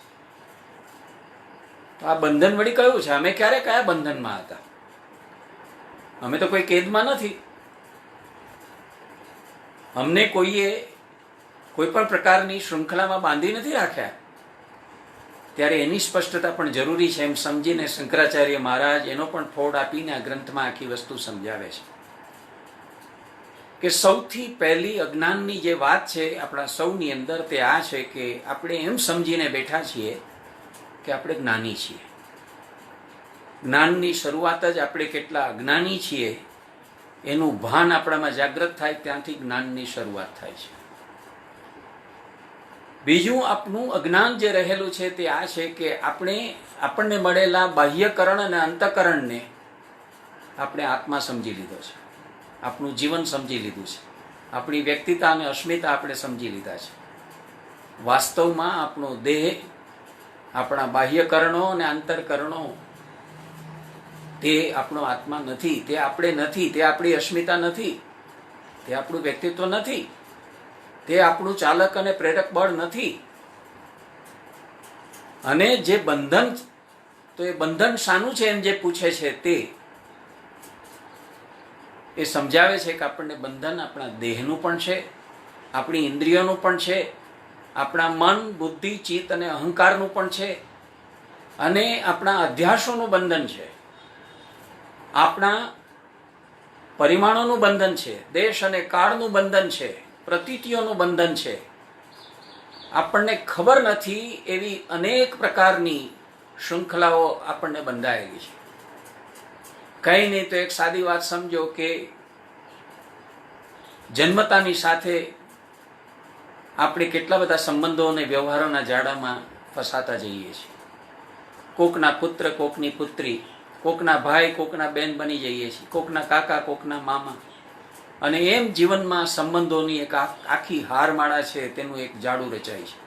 તો આ બંધન વળી કયું છે? અમે ક્યારે કયા બંધનમાં હતા? અમે તો કોઈ કેદમાં નથી. અમને કોઈએ કોઈ પણ પ્રકારની શૃંખલામાં બાંધી નથી રાખ્યા. ત્યારે એની સ્પષ્ટતા પણ જરૂરી છે એમ સમજીને શંકરાચાર્ય મહારાજ એનો પણ ફોડ આપીને આ ગ્રંથમાં આખી વસ્તુ સમજાવે છે કે સૌથી પહેલી અજ્ઞાનની જે વાત છે આપણા સૌની અંદર તે આ છે કે આપણે એમ સમજીને બેઠા છીએ કે આપણે જ્ઞાની છીએ. જ્ઞાનની શરૂઆત જ આપણે કેટલા અજ્ઞાની છીએ એનું ભાન આપણામાં જાગૃત થાય ત્યાંથી જ્ઞાનની શરૂઆત થાય છે. બીજું આપણું અજ્ઞાન જે રહેલું છે તે આ છે કે આપણને મળેલા બાહ્યકરણ અને અંતઃકરણને આપણે આત્મા સમજી લીધો છે, આપણું જીવન સમજી લીધું છે, આપણી વ્યક્તિતા અને અસ્મિતા આપણે સમજી લીધા છે. વાસ્તવમાં આપણો દેહ, આપણા બાહ્યકરણો અને આંતરકરણો તે આપણો આત્મા નથી, તે આપણે નથી, તે આપણી અસ્મિતા નથી, તે આપણું વ્યક્તિત્વ નથી, તે આપણું ચાલક અને પ્રેરક બળ નથી. અને જે બંધન, તો એ બંધન શાનું છે એમ જે પૂછે છે તે એ સમજાવે છે કે આપણને બંધન આપણા દેહનું પણ છે, આપણી ઇન્દ્રિયોનું પણ છે, આપણા મન, બુદ્ધિ, ચિત્ત અને અહંકારનું પણ છે, અને આપણા અધ્યાસોનું બંધન છે, આપણા પરિમાણોનું બંધન છે, દેશ અને કાળનું બંધન છે, પ્રતીતિઓનું બંધન છે. આપણને ખબર નથી એવી અનેક પ્રકારની શૃંખલાઓ આપણને બંધાયેલી છે. કંઈ નહીં તો એક સાદી વાત સમજો કે જન્મતાની સાથે આપણે કેટલા બધા સંબંધો અને વ્યવહારોના જાળામાં ફસાતા જઈએ છીએ. કોકના પુત્ર, કોકની પુત્રી, કોકના ભાઈ, કોકના બેન બની જઈએ છીએ, કોકના કાકા, કોકના મામા. અને એમ જીવનમાં સંબંધોની એક આખી હારમાળા છે તેનું એક જાડું રચાય છે.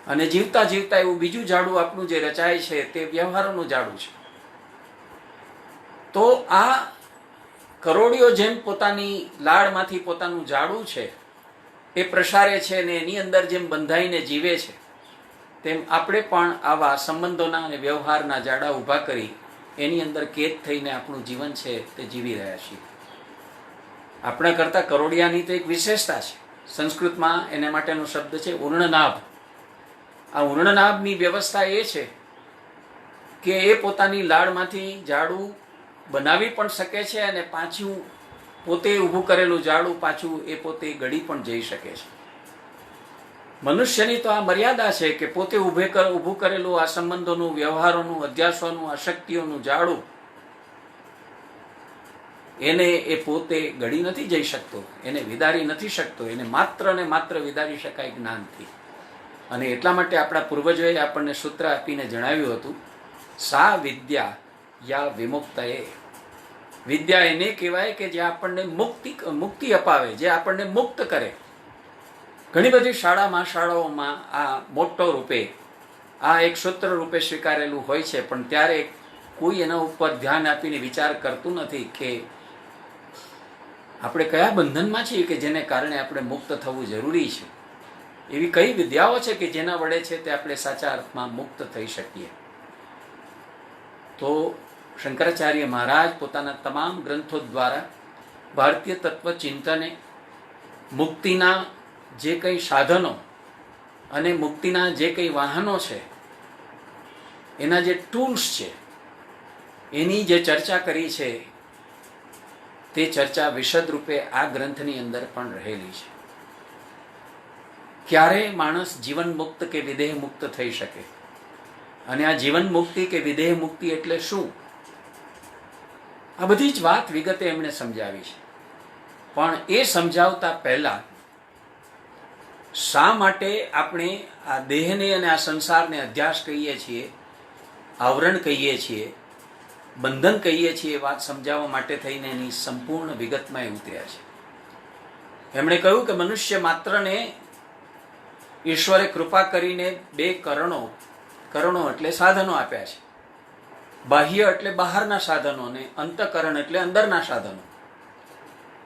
અને જીવતા જીવતા એવું બીજું જાડું આપણું જે રચાય છે તે વ્યવહારોનું જાડું છે. તો આ કરોડિયો જેમ પોતાની લાળમાંથી પોતાનું જાડું છે એ પ્રસારે છે અને એની અંદર જેમ બંધાઈને જીવે છે તેમ આપણે પણ આવા સંબંધોના અને વ્યવહારના જાડા ઊભા કરી એની અંદર કેદ થઈને આપણું જીવન છે તે જીવી રહ્યા છીએ. આપણા કરતાં કરોડિયાની તો એક વિશેષતા છે સંસ્કૃતમાં એને માટેનો શબ્દ છે ઉર્ણનાભ. આ ઉર્ણનાભની વ્યવસ્થા એ છે કે એ પોતાની લાળમાંથી જાડું બનાવી પણ શકે છે અને પાછું પોતે ઊભું કરેલું જાડું પાછું એ પોતે ગળી પણ જઈ શકે છે. મનુષ્યની તો આ મર્યાદા છે કે પોતે ઊભું કરેલું આ સંબંધોનું, વ્યવહારોનું, અધ્યાસોનું, અશક્તિઓનું જાડું એને એ પોતે ગળી નથી જઈ શકતો, એને વિદારી નથી શકતો. એને માત્ર ને માત્ર વિદારી શકાય જ્ઞાનથી. અને એટલા માટે આપણા પૂર્વજોએ આપણને સૂત્ર આપીને જણાવ્યું હતું, સા વિદ્યા યા વિમુક્તયે. વિદ્યા એને કહેવાય કે જે આપણને મુક્તિ અપાવે, જે આપણને મુક્ત કરે. ઘણી બધી શાળાઓમાં આ મોટો રૂપે આ એક સૂત્ર રૂપે સ્વીકારેલું હોય છે, પણ ત્યારે કોઈ એના ઉપર ધ્યાન આપીને વિચાર કરતું નથી કે આપણે કયા બંધનમાં છીએ કે જેને કારણે આપણે મુક્ત થવું જરૂરી છે. એવી કઈ વિદ્યાઓ છે કે જેના વડે છે તે આપણે સાચા અર્થમાં મુક્ત થઈ શકીએ. તો શંકરાચાર્ય મહારાજ પોતાના તમામ ગ્રંથો દ્વારા ભારતીય તત્વચિંતને મુક્તિના જે કંઈ સાધનો અને મુક્તિના જે કંઈ વાહનો છે, એના જે ટૂલ્સ છે, એની જે ચર્ચા કરી છે તે ચર્ચા વિશદ રૂપે આ ગ્રંથની અંદર પણ રહેલી છે. ક્યારે માણસ જીવન મુક્ત કે વિદેહ મુક્ત થઈ શકે, અને આ જીવન મુક્તિ કે વિદેહ મુક્તિ એટલે શું, આ બધી જ વાત વિગતે એમણે સમજાવી છે. પણ એ સમજાવતા પહેલા શા માટે આપણે આ દેહને અને આ સંસારને અધ્યાસ કહીએ છીએ, આવરણ કહીએ છીએ, બંધન કહીએ છીએ, વાત સમજાવવા માટે થઈને એની સંપૂર્ણ વિગતમાં એ ઉતર્યા છે. એમણે કહ્યું કે મનુષ્ય માત્રને ઈશ્વરે કૃપા કરીને બે કરણો એટલે સાધનો આપ્યા છે. બાહ્ય એટલે બહારના સાધનો અને અંતઃકરણ એટલે અંદરના સાધનો.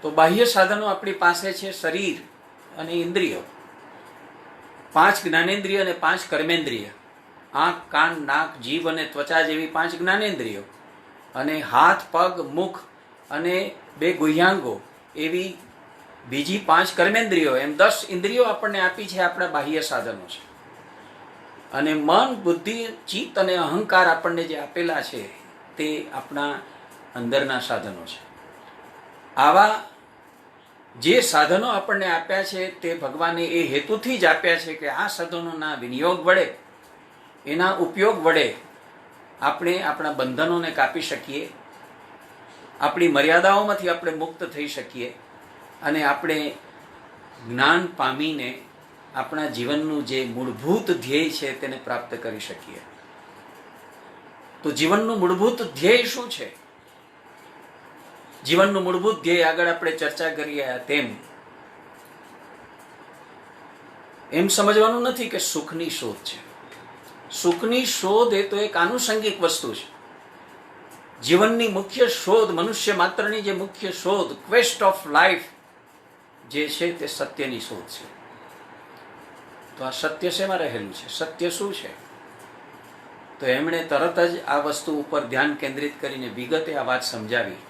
તો બાહ્ય સાધનો આપણી પાસે છે શરીર અને ઇન્દ્રિયો, 5 જ્ઞાનેન્દ્રિય અને 5 કર્મેન્દ્રિય, આંખ, કાન, નાક, જીભ અને ત્વચા જેવી 5 જ્ઞાનેન્દ્રિયો, અને હાથ, પગ, મુખ અને 2 ગુહ્યાંગો એવી બીજી 5 કર્મેન્દ્રિયો, એમ 10 ઇન્દ્રિયો આપણને આપી છે, આપણા બાહ્ય સાધનો છે. અને મન, બુદ્ધિ, ચિત્ત અને અહંકાર આપણને જે આપેલા છે તે આપણા અંદરના સાધનો છે. આવા જે સાધનો આપણને આપ્યા છે તે ભગવાને એ હેતુથી જ આપ્યા છે કે આ સાધનોના વિનિયોગ વડે, એના ઉપયોગ વડે આપણે આપણા બંધનોને કાપી શકીએ, આપણી મર્યાદાઓમાંથી આપણે મુક્ત થઈ શકીએ, અને આપણે જ્ઞાન પામીને આપણા જીવનનું જે મૂળભૂત ધ્યેય છે તેને પ્રાપ્ત કરી શકીએ. તો જીવનનું મૂળભૂત ધ્યેય શું છે? જીવનનું મૂળભૂત ધ્યેય આગળ આપણે ચર્ચા કરી તેમ એમ સમજવાનું નથી કે સુખની શોધ છે. સુખની શોધ એ તો એક આનુષંગિક વસ્તુ છે. જીવનની મુખ્ય શોધ, મનુષ્ય માત્રની જે મુખ્ય શોધ, ક્વેસ્ટ ઓફ લાઈફ જે છે તે સત્યની શોધ છે. તો આ સત્ય શેમાં રહેલું છે? સત્ય શું છે? તો એમણે તરત જ આ વસ્તુ ઉપર ધ્યાન કેન્દ્રિત કરીને વિગતે આ વાત સમજાવી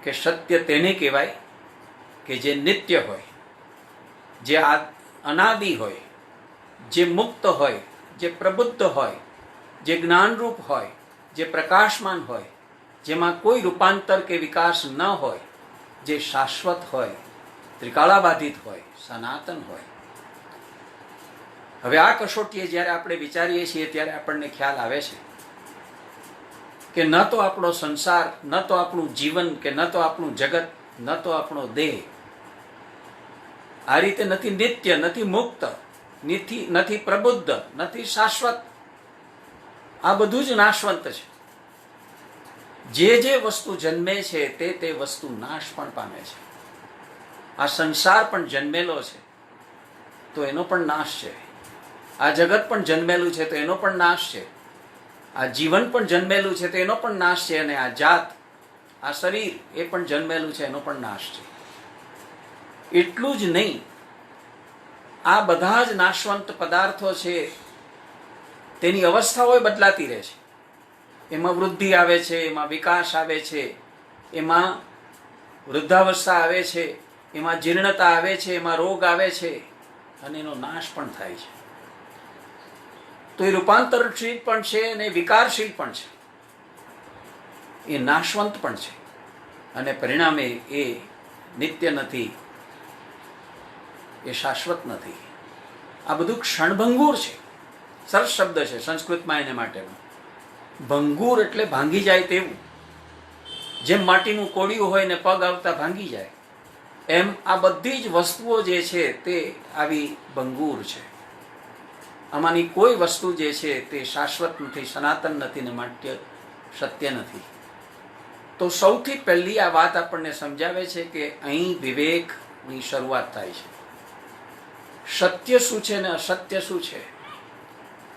કે સત્ય તેને કહેવાય કે જે નિત્ય હોય, જે અનાદિ હોય, જે મુક્ત હોય, જે પ્રબુદ્ધ હોય, જે જ્ઞાનરૂપ હોય, જે પ્રકાશમાન હોય, જેમાં કોઈ રૂપાંતર કે વિકાસ ન હોય, જે શાશ્વત હોય, ત્રિકાળાબાધિત હોય, સનાતન હોય. હવે આ કસોટીએ જ્યારે આપણે વિચારીએ છીએ ત્યારે આપણને ખ્યાલ આવે છે કે ન તો આપણો સંસાર, ન તો આપણું જીવન, કે ન તો આપણું જગત, ન તો આપણો દેહ આ રીતે નથી નિત્ય, નથી મુક્ત, નથી પ્રબુદ્ધ, નથી શાશ્વત. આ બધું જ નાશવંત છે. જે વસ્તુ જન્મે છે તે વસ્તુ નાશ પણ પામે છે. આ સંસાર પણ જન્મેલો છે તો એનો પણ નાશ છે. આ જગત પણ જન્મેલું છે તો એનો પણ નાશ છે. આ જીવન પણ જન્મેલું છે તો એનો પણ નાશ છે. અને આ જાત, આ શરીર એ પણ જન્મેલું છે, એનો પણ નાશ છે. એટલું જ નહીં, આ બધા જ નાશવંત પદાર્થો છે તેની અવસ્થાઓ બદલાતી રહે છે. એમાં વૃદ્ધિ આવે છે, એમાં વિકાસ આવે છે, એમાં વૃદ્ધાવસ્થા આવે છે, એમાં જીર્ણતા આવે છે, એમાં રોગ આવે છે અને એનો નાશ પણ થાય છે. તો એ રૂપાંતરશીલ પણ છે અને વિકારશીલ પણ છે, એ નાશવંત પણ છે અને પરિણામે એ નિત્ય નથી, એ શાશ્વત નથી. આ બધું ક્ષણભંગુર છે. સરસ શબ્દ છે સંસ્કૃતમાં એને માટેનો. ભંગુર એટલે ભાંગી જાય તેવું. જેમ માટીનું કોડિયું હોય ને પગ આવતા ભાંગી જાય, એમ આ બધી જ વસ્તુઓ જે છે તે આવી ભંગુર છે. આમાંની કોઈ વસ્તુ જે છે તે શાશ્વત નથી, સનાતન નથી ને માટે સત્ય નથી. તો સૌથી પહેલી આ વાત આપણને સમજાવે છે કે અહીં વિવેકની શરૂઆત થાય છે. સત્ય શું છે ને અસત્ય શું છે,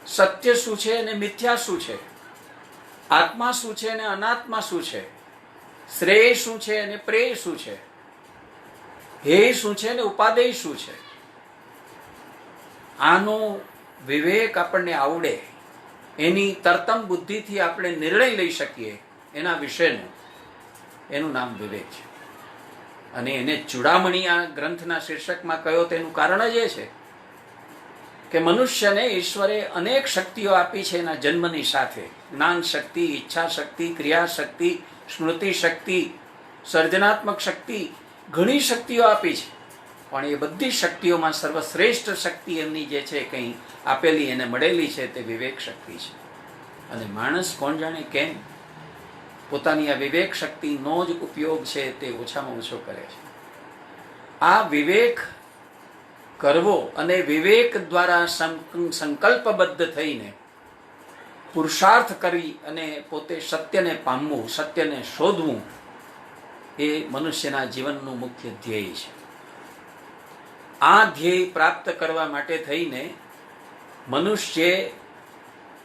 સત્ય શું છે અને મિથ્યા શું છે, આત્મા શું છે અને અનાત્મા શું છે, શ્રેય શું છે અને પ્રેય શું છે, હે શું છે ને ઉપાદેય શું છે. આનો વિવેક આપણને આવડે, એની તરતમ બુદ્ધિથી આપણે નિર્ણય લઈ શકીએ એના વિશેનું, એનું નામ વિવેક છે. અને એને ચૂડામણી આ ગ્રંથના શીર્ષકમાં કયો તેનું કારણ જ એ છે કે મનુષ્યને ઈશ્વરે અનેક શક્તિઓ આપી છે એના જન્મની સાથે. જ્ઞાન શક્તિ, ઈચ્છા શક્તિ, ક્રિયા શક્તિ, સ્મૃતિ શક્તિ, સર્જનાત્મક શક્તિ, ઘણી શક્તિઓ આપી છે. પણ એ બધી શક્તિઓમાં સર્વશ્રેષ્ઠ શક્તિ એમની જે છે કંઈ આપેલી એને મળેલી છે તે વિવેક શક્તિ છે. અને માણસ કોણ જાણે કેમ પોતાની આ વિવેક શક્તિનો જ ઉપયોગ છે તે ઓછામાં ઓછો કરે છે. આ વિવેક કરવો અને વિવેક દ્વારા સંકલ્પબદ્ધ થઈને પુરુષાર્થ કરી અને પોતે સત્યને પામવું, સત્યને શોધવું, એ મનુષ્યના જીવનનું મુખ્ય ધ્યેય છે. આ ધ્યેય પ્રાપ્ત કરવા માટે થઈને મનુષ્યે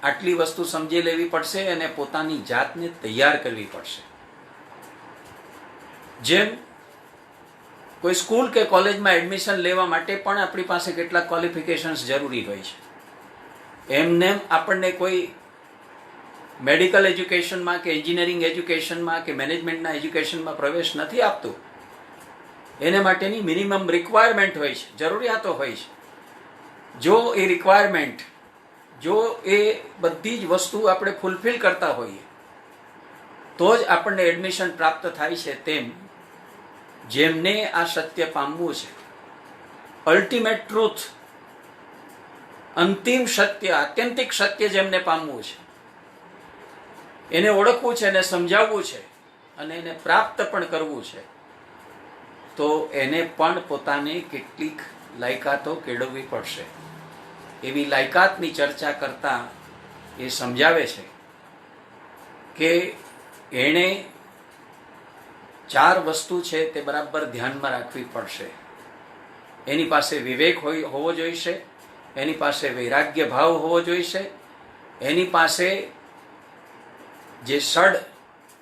આટલી વસ્તુ સમજી લેવી પડશે અને પોતાની જાતને તૈયાર કરવી પડશે. જેમ કોઈ સ્કૂલ કે કોલેજમાં એડમિશન લેવા માટે પણ આપણી પાસે કેટલાક ક્વોલિફિકેશન્સ જરૂરી હોય છે. એમને આપણને કોઈ મેડિકલ એજ્યુકેશનમાં કે એન્જિનિયરિંગ એજ્યુકેશનમાં કે મેનેજમેન્ટના એજ્યુકેશનમાં પ્રવેશ નથી આપતું. એને માટેની મિનિમમ રિક્વાયરમેન્ટ હોય છે, જરૂરિયાતો હોય છે. જો એ રિક્વાયરમેન્ટ, જો એ બધી જ વસ્તુ આપણે ફૂલફિલ કરતા હોઈએ તો જ આપણને એડમિશન પ્રાપ્ત થાય છે. તેમ જેમને આ સત્ય પામવું છે, અલ્ટિમેટ ટ્રુથ, અંતિમ સત્ય, આત્યંતિક સત્ય જેમને પામવું છે, એને ઓળખવું છે, એને સમજાવવું છે અને એને પ્રાપ્ત પણ કરવું છે, તો એને પણ પોતાને કેટલીક લાયકાતો કેળવવી પડશે. એવી લાયકાતની ચર્ચા કરતા એ સમજાવે છે કે એણે 4 વસ્તુ છે તે બરાબર ધ્યાનમાં રાખવી પડશે. એની પાસે વિવેક હોવો જોઈશે, એની પાસે વૈરાગ્ય ભાવ હોવો જોઈશે, એની પાસે જે સડ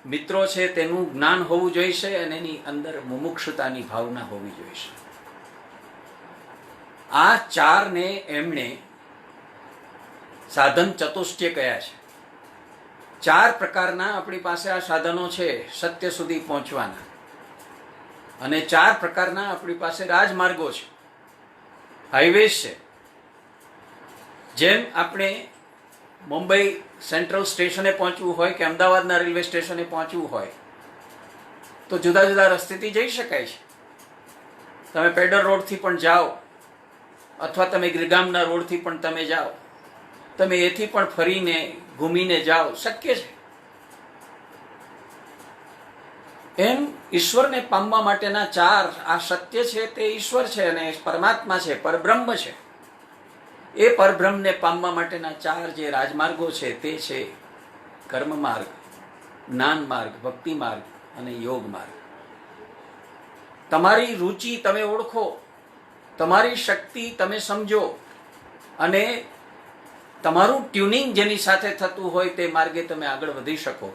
મિત્રો છે તેનું જ્ઞાન હોવું જોઈશે અને એની અંદર મુમુક્ષુતાની ભાવના હોવી જોઈશે. આ 4ને એમણે સાધન ચતુષ્ટય કયા છે. 4 પ્રકારના આપણી પાસે આ સાધનો છે સત્ય સુધી પહોંચવાના, અને 4 પ્રકારના આપણી પાસે રાજમાર્ગો છે, હાઈવેઝ છે. જેમ આપણે મુંબઈ સેન્ટ્રલ સ્ટેશને પહોંચવું હોય કે અમદાવાદના રેલવે સ્ટેશને પહોંચવું હોય તો જુદા જુદા રસ્તેથી જઈ શકાય છે. તમે પેડર રોડથી પણ જાઓ અથવા તમે ગિરગામના રોડથી પણ તમે જાઓ, તમે એથી પણ ફરીને ઘૂમીને જાઓ, શક્ય છે. એમ ઈશ્વરને પામવા માટેના 4 આ સત્ય છે તે ઈશ્વર છે અને પરમાત્મા છે, પરબ્રહ્મ છે. એ પરબ્રહ્મને પામવા માટેના 4 જે રાજમાર્ગો છે તે છે કર્મ માર્ગ, જ્ઞાન માર્ગ, ભક્તિ માર્ગ અને યોગ માર્ગ. તમારી રુચિ તમે ઓળખો, તમારી શક્તિ તમે સમજો અને તમારું ટ્યુનિંગ જેની સાથે થતું હોય તે માર્ગે તમે આગળ વધી શકો,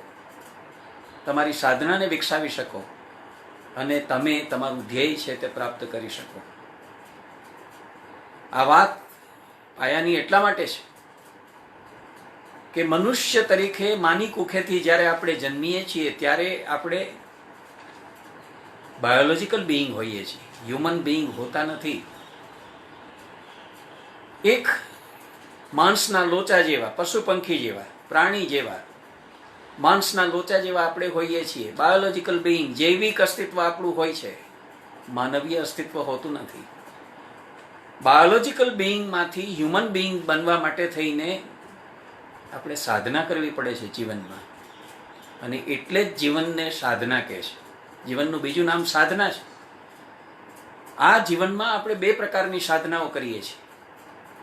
તમારી સાધનાને વિકસાવી શકો અને તમે તમારું ધ્યેય છે તે પ્રાપ્ત કરી શકો. આ વાત પાયાની એટલા માટે છે કે મનુષ્ય તરીકે માની કુખેથી જ્યારે આપણે જન્મીએ છીએ ત્યારે આપણે બાયોલોજિકલ બિઈંગ હોઈએ છીએ, હ્યુમન બિઈંગ હોતા નથી. એક માંસના લોચા જેવા, પશુ પંખી જેવા, પ્રાણી જેવા, માંસના લોચા જેવા આપણે હોઈએ છીએ. બાયોલોજિકલ બિઈંગ, જૈવિક અસ્તિત્વ આપણું હોય છે, માનવીય અસ્તિત્વ હોતું નથી. બાયોલોજિકલ બિઈંગમાંથી હ્યુમન બિઈંગ બનવા માટે થઈને આપણે સાધના કરવી પડે છે જીવનમાં, અને એટલે જ જીવનને સાધના કહે છે. જીવનનું બીજું નામ સાધના છે. આ જીવનમાં આપણે બે પ્રકારની સાધનાઓ કરીએ છીએ.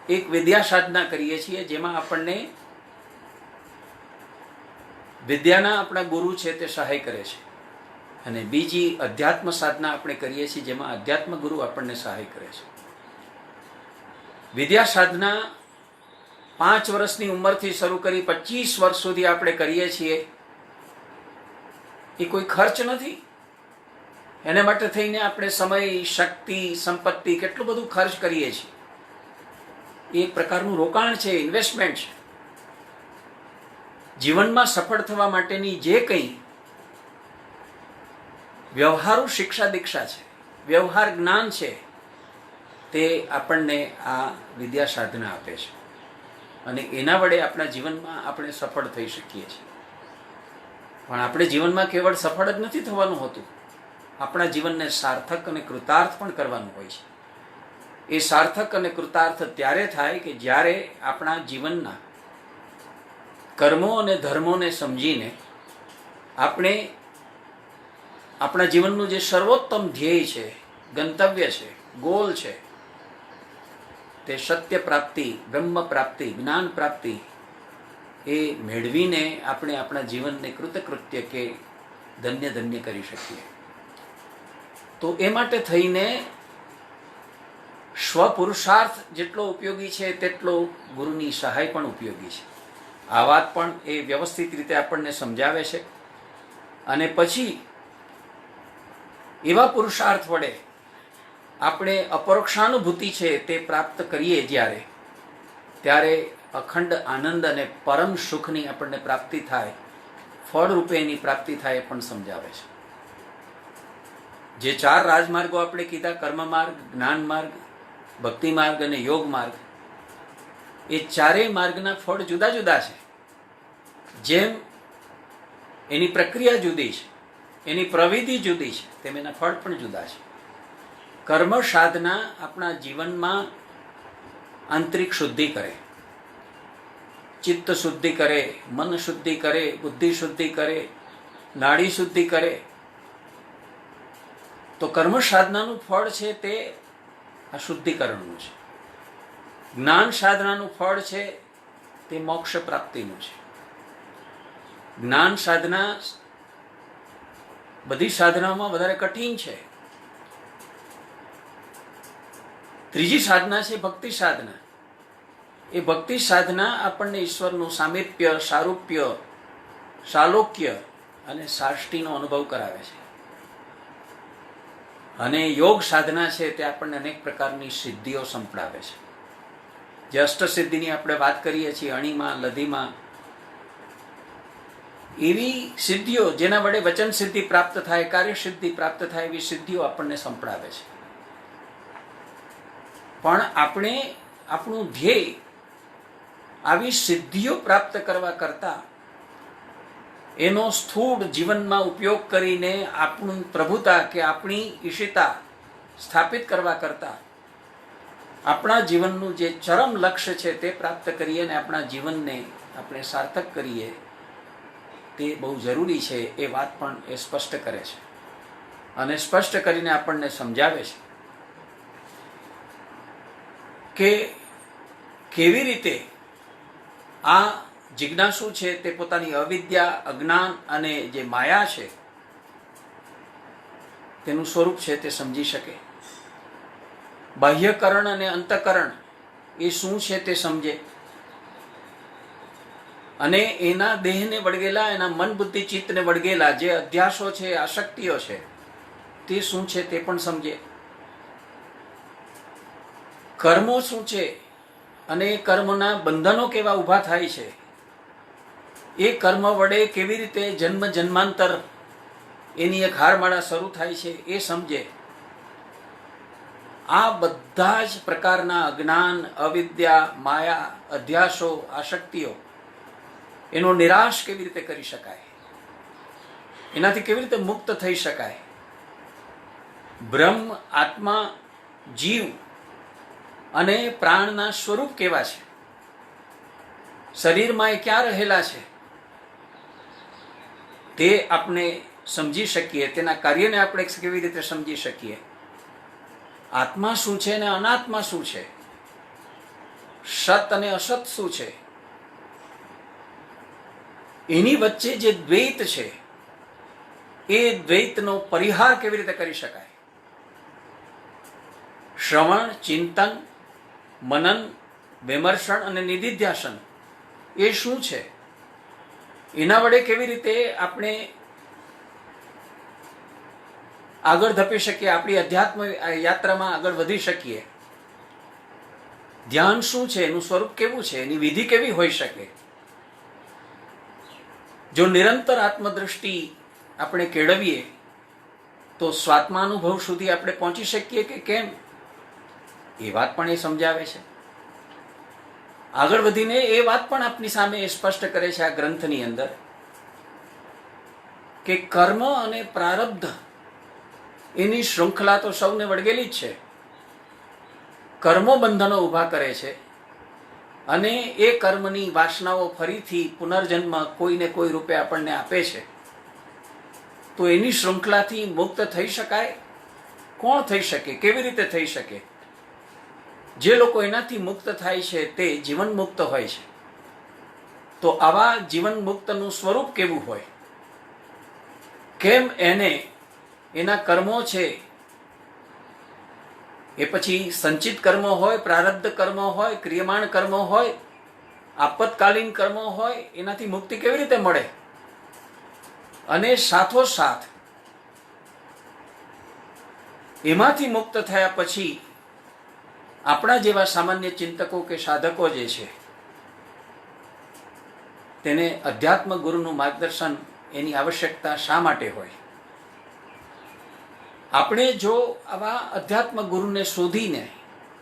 એક વિદ્યા સાધના કરીએ છીએ, જેમાં આપણને વિદ્યાના આપણા ગુરુ છે તે સહાય કરે છે, અને બીજી અધ્યાત્મ સાધના આપણે કરીએ છીએ, જેમાં અધ્યાત્મ ગુરુ આપણને સહાય કરે છે. વિદ્યા સાધના 5 વર્ષની ઉંમરથી શરૂ કરી 25 વર્ષ સુધી આપણે કરીએ છીએ. એ કોઈ ખર્ચ નથી. એને માટે થઈને આપણે સમય, શક્તિ, સંપત્તિ કેટલું બધું ખર્ચ કરીએ છીએ. એ એક પ્રકારનું રોકાણ છે, ઇન્વેસ્ટમેન્ટ છે. જીવનમાં સફળ થવા માટેની જે કંઈ વ્યવહારુ શિક્ષા દીક્ષા છે, વ્યવહાર જ્ઞાન છે, તે આપણને આ વિદ્યા સાધના આપે છે, અને એના વડે આપણા જીવનમાં આપણે સફળ થઈ શકીએ છીએ. પણ આપણે જીવનમાં કેવળ સફળ જ નથી થવાનું હોતું, આપણા જીવનને સાર્થક અને કૃતાર્થ પણ કરવાનું હોય છે. એ સાર્થક અને કૃતાર્થ ત્યારે થાય કે જ્યારે આપણા જીવનના કર્મો અને ધર્મોને સમજીને આપણે આપણા જીવનનું જે સર્વોત્તમ ધ્યેય છે, ગંતવ્ય છે, ગોલ છે, તે સત્ય પ્રાપ્તિ, બ્રહ્મ પ્રાપ્તિ, જ્ઞાન પ્રાપ્તિ, એ મેળવીને આપણે આપણા જીવનને કૃતકૃત્ય કે ધન્ય ધન્ય કરી શકીએ. તો એ માટે થઈને સ્વપુરુષાર્થ જેટલો ઉપયોગી છે તેટલો ગુરુની સહાય પણ ઉપયોગી છે. આ વાત પણ એ વ્યવસ્થિત રીતે આપણને સમજાવે છે. અને પછી એવા પુરુષાર્થ વડે આપણે અપરોક્ષાનુભૂતિ છે તે પ્રાપ્ત કરીએ જ્યારે, ત્યારે અખંડ આનંદ અને પરમ સુખની આપણને પ્રાપ્તિ થાય, ફળ રૂપે એની પ્રાપ્તિ થાય એ પણ સમજાવે છે. જે 4 રાજમાર્ગો આપણે કીધા, કર્મ માર્ગ, જ્ઞાન માર્ગ, ભક્તિ માર્ગ અને યોગ માર્ગ, એ ચારેય માર્ગના ફળ જુદા જુદા છે. જેમ એની પ્રક્રિયા જુદી છે, એની પ્રવિધિ જુદી છે, તેમ એના ફળ પણ જુદા છે. કર્મ સાધના આપણા જીવનમાં આંતરિક શુદ્ધિ કરે, ચિત્ત શુદ્ધિ કરે, મન શુદ્ધિ કરે, બુદ્ધિ શુદ્ધિ કરે, નાડી શુદ્ધિ કરે. તો કર્મ સાધનાનું ફળ છે તે આ શુદ્ધિકરણનું છે. જ્ઞાન સાધનાનું ફળ છે તે મોક્ષ પ્રાપ્તિનું છે. જ્ઞાન સાધના બધી સાધનાઓમાં વધારે કઠિન છે. ત્રીજી સાધના છે ભક્તિ સાધના. એ ભક્તિ સાધના આપણને ઈશ્વરનું સામીપ્ય, સારૂપ્ય, સાલોક્ય અને સાષ્ટીનો અનુભવ કરાવે છે. અને યોગ સાધના છે તે આપણને અનેક પ્રકારની સિદ્ધિઓ સંપડાવે છે. જે અષ્ટસિદ્ધિની આપણે વાત કરીએ છીએ, અણીમાં, લધીમાં, એવી સિદ્ધિઓ જેના વડે વચન સિદ્ધિ પ્રાપ્ત થાય, કાર્ય સિદ્ધિ પ્રાપ્ત થાય, એવી સિદ્ધિઓ આપણને સંપડાવે છે. પણ આપણે આપણું ધ્યેય આવી સિદ્ધિઓ પ્રાપ્ત કરવા કરતા એનો સ્થૂળ જીવનમાં ઉપયોગ કરીને આપણું પ્રભુતા કે આપણી ઈશિતા સ્થાપિત કરવા કરતા આપણા જીવનનું જે ચરમ લક્ષ્ય છે તે પ્રાપ્ત કરીએ અને આપણા જીવનને આપણે સાર્થક કરીએ, તે બહુ જરૂરી છે. એ વાત પણ એ સ્પષ્ટ કરે છે, અને સ્પષ્ટ કરીને આપણને સમજાવે છે કે કેવી રીતે આ જિજ્ઞાસુ છે તે પોતાની અવિદ્યા, અજ્ઞાન અને જે માયા છે તેનું સ્વરૂપ છે તે સમજી શકે. બાહ્યકરણ અને અંતકરણ એ શું છે તે સમજે, અને એના દેહને વળગેલા, એના મન બુદ્ધિ ચિત્તને વળગેલા જે અધ્યાસો છે, આસક્તિઓ છે, તે શું છે તે પણ સમજે. કર્મો શું છે અને એ કર્મના બંધનો કેવા ઊભા થાય છે, એ કર્મ વડે કેવી રીતે જન્મ જન્માંતર એની એક હારમાળા શરૂ થાય છે એ સમજે, આ બધા જ પ્રકારના અજ્ઞાન, અવિદ્યા, માયા, અધ્યાસો, આસક્તિઓ એનો નિરાશ કેવી રીતે કરી શકાય, એનાથી કેવી રીતે મુક્ત થઈ શકાય. બ્રહ્મ, આત્મા, જીવ અને પ્રાણના સ્વરૂપ કેવા છે, શરીરમાં એ ક્યાં રહેલા છે, તે આપણે સમજી શકીએ. તેના કાર્યને આપણે કેવી રીતે સમજી શકીએ. આત્મા શું છે અને અનાત્મા શું છે, સત અને અસત શું છે, એની વચ્ચે જે દ્વૈત છે એ દ્વૈતનો પરિહાર કેવી રીતે કરી શકાય. શ્રવણ, ચિંતન, મનન, વિમર્શન અને નિધિધ્યાસન એ શું છે, એના વડે કેવી રીતે આપણે આગળ ધપી શકીએ, આપણી અધ્યાત્મ યાત્રામાં આગળ વધી શકીએ. ધ્યાન શું છે, એનું સ્વરૂપ કેવું છે, એની વિધિ કેવી હોઈ શકે. જો નિરંતર આત્મદ્રષ્ટિ આપણે કેળવીએ તો સ્વાત્માનુભવ સુધી આપણે પહોંચી શકીએ કે કેમ, એ વાત પણ એ સમજાવે છે. આગળ વધીને એ વાત પણ આપની સામે સ્પષ્ટ કરે છે આ ગ્રંથની અંદર કે કર્મ અને પ્રારબ્ધ એની શૃંખલા તો સૌને વળગેલી જ છે. કર્મો બંધનો ઊભા કરે છે અને એ કર્મની વાસનાઓ ફરીથી પુનર્જન્મ કોઈને કોઈ રૂપે આપણને આપે છે. તો એની શૃંખલાથી મુક્ત થઈ શકાય? કોણ થઈ શકે, કેવી રીતે થઈ શકે? જે લોકો એનાથી મુક્ત થાય છે તે જીવન મુક્ત હોય છે. તો આવા જીવન મુક્તનું સ્વરૂપ કેવું હોય, કેમ એને એના કર્મો છે એ પછી સંચિત કર્મો હોય, પ્રારબ્ધ કર્મો હોય, ક્રિયમાણ કર્મો હોય, આપતકાલીન કર્મો હોય, એનાથી મુક્તિ કેવી રીતે મળે. અને સાથોસાથ એમાંથી મુક્ત થયા પછી આપણા જેવા સામાન્ય ચિંતકો કે સાધકો જે છે તેને અધ્યાત્મ ગુરુનું માર્ગદર્શન એની આવશ્યકતા શા માટે હોય. આપણે જો આવા અધ્યાત્મ ગુરુને શોધીને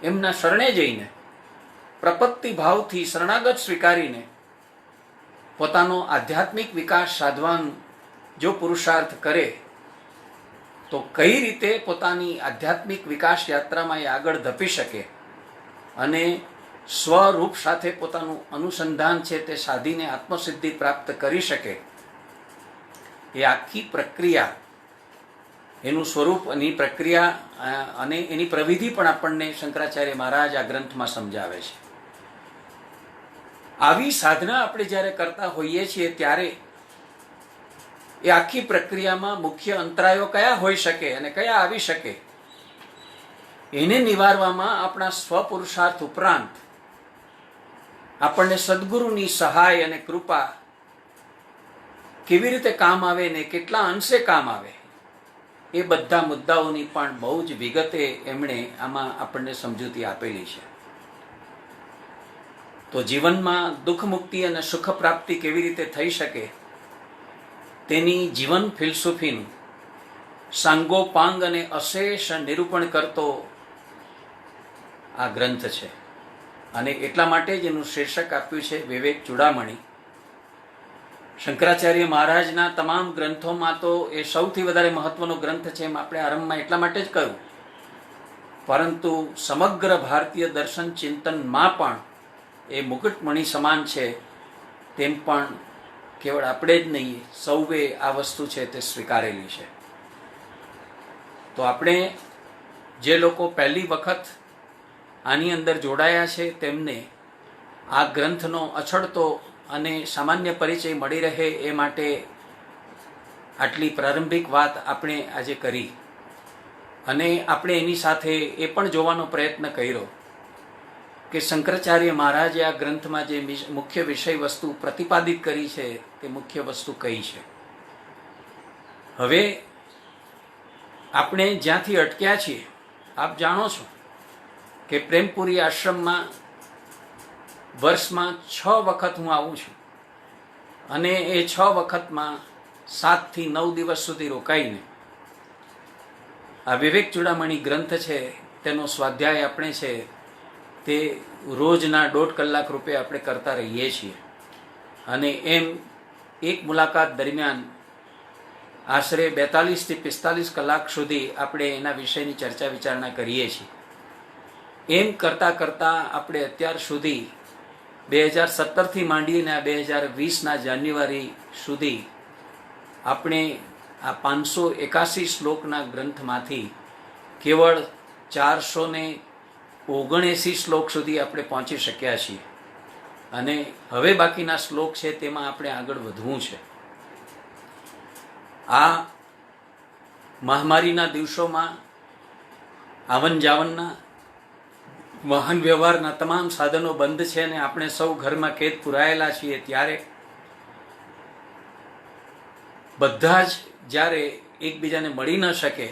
એમના શરણે જઈને પ્રપત્તિ ભાવથી શરણાગત સ્વીકારીને પોતાનો આધ્યાત્મિક વિકાસ સાધવાનો જો પુરુષાર્થ કરે તો કઈ રીતે પોતાની આધ્યાત્મિક વિકાસ યાત્રામાં એ આગળ ધપી શકે અને સ્વરૂપ સાથે પોતાનું અનુસંધાન છે તે સાધીને આત્મસિદ્ધિ પ્રાપ્ત કરી શકે, એ આખી પ્રક્રિયા, એનું સ્વરૂપ, એની પ્રક્રિયા અને એની પ્રવિધિ પણ આપણને શંકરાચાર્ય મહારાજ આ ગ્રંથમાં સમજાવે છે. આવી સાધના આપણે જ્યારે કરતા હોઈએ છીએ ત્યારે એ આખી પ્રક્રિયામાં મુખ્ય અંતરાયો કયા હોઈ શકે અને કયા આવી શકે, એને નિવારવામાં આપણા સ્વપુરુષાર્થ ઉપરાંત આપણને સદગુરુની સહાય અને કૃપા કેવી રીતે કામ આવે ને કેટલા અંશે કામ આવે, એ બધા મુદ્દાઓની પણ બહુ જ વિગતે એમણે આમાં આપણને સમજૂતી આપેલી છે. તો જીવનમાં દુઃખ મુક્તિ અને સુખ પ્રાપ્તિ કેવી રીતે થઈ શકે તેની જીવન ફિલસૂફીનું સાંગોપાંગ અને અશેષ નિરૂપણ કરતો આ ગ્રંથ છે. અને એટલા માટે જ એનું શીર્ષક આપ્યું છે વિવેક ચૂડામણી. શંકરાચાર્ય મહારાજના તમામ ગ્રંથોમાં તો એ સૌથી વધારે મહત્વનો ગ્રંથ છે, એમ આપણે આરંભમાં એટલા માટે જ કહ્યું. પરંતુ સમગ્ર ભારતીય દર્શન ચિંતનમાં પણ એ મુકુટમણિ સમાન છે, તેમ પણ કેવળ આપણે જ નહીં, સૌએ આ વસ્તુ છે તે સ્વીકારેલી છે. તો આપણે જે લોકો પહેલી વખત આની અંદર જોડાયા છે તેમને આ ગ્રંથનો અછડતો અને સામાન્ય પરિચય મળી રહે એ માટે આટલી પ્રારંભિક વાત આપણે આજે કરી. અને આપણે એની સાથે એ પણ જોવાનો પ્રયત્ન કર્યો કે શંકરાચાર્ય મહારાજે આ ગ્રંથમાં જે મુખ્ય વિષય વસ્તુ પ્રતિપાદિત કરી છે તે મુખ્ય વસ્તુ કઈ છે. હવે આપણે જ્યાંથી અટક્યા છીએ, આપ જાણો છો કે પ્રેમપુરી આશ્રમમાં વર્ષમાં 6 વખત હું આવું છું અને એ 6 વખતમાં 7 થી 9 દિવસ સુધી રોકાઈને આ વિવેક ચૂડામણી ગ્રંથ છે તેનો સ્વાધ્યાય આપણે છે તે રોજના 1.5 કલાક રૂપે આપણે કરતા રહીએ છીએ. અને એમ એક મુલાકાત દરમિયાન આશરે 42 થી 45 કલાક સુધી આપણે એના વિષયની ચર્ચા વિચારણા કરીએ છીએ. એમ કરતાં કરતાં આપણે અત્યાર સુધી 2017થી માંડીને 2020ના જાન્યુઆરી સુધી આપણે આ 581 શ્લોકના ગ્રંથમાંથી કેવળ 479 શ્લોક સુધી આપણે પહોંચી શક્યા છીએ. અને હવે બાકીના શ્લોક છે તેમાં આપણે આગળ વધવું છે. આ મહામારીના દિવસોમાં આવન જાવનના વાહન વ્યવહારના તમામ સાધનો બંધ છે અને આપણે સૌ ઘરમાં કેદ પુરાયેલા છીએ, ત્યારે બધા જ જ્યારે એકબીજાને મળી ન શકે,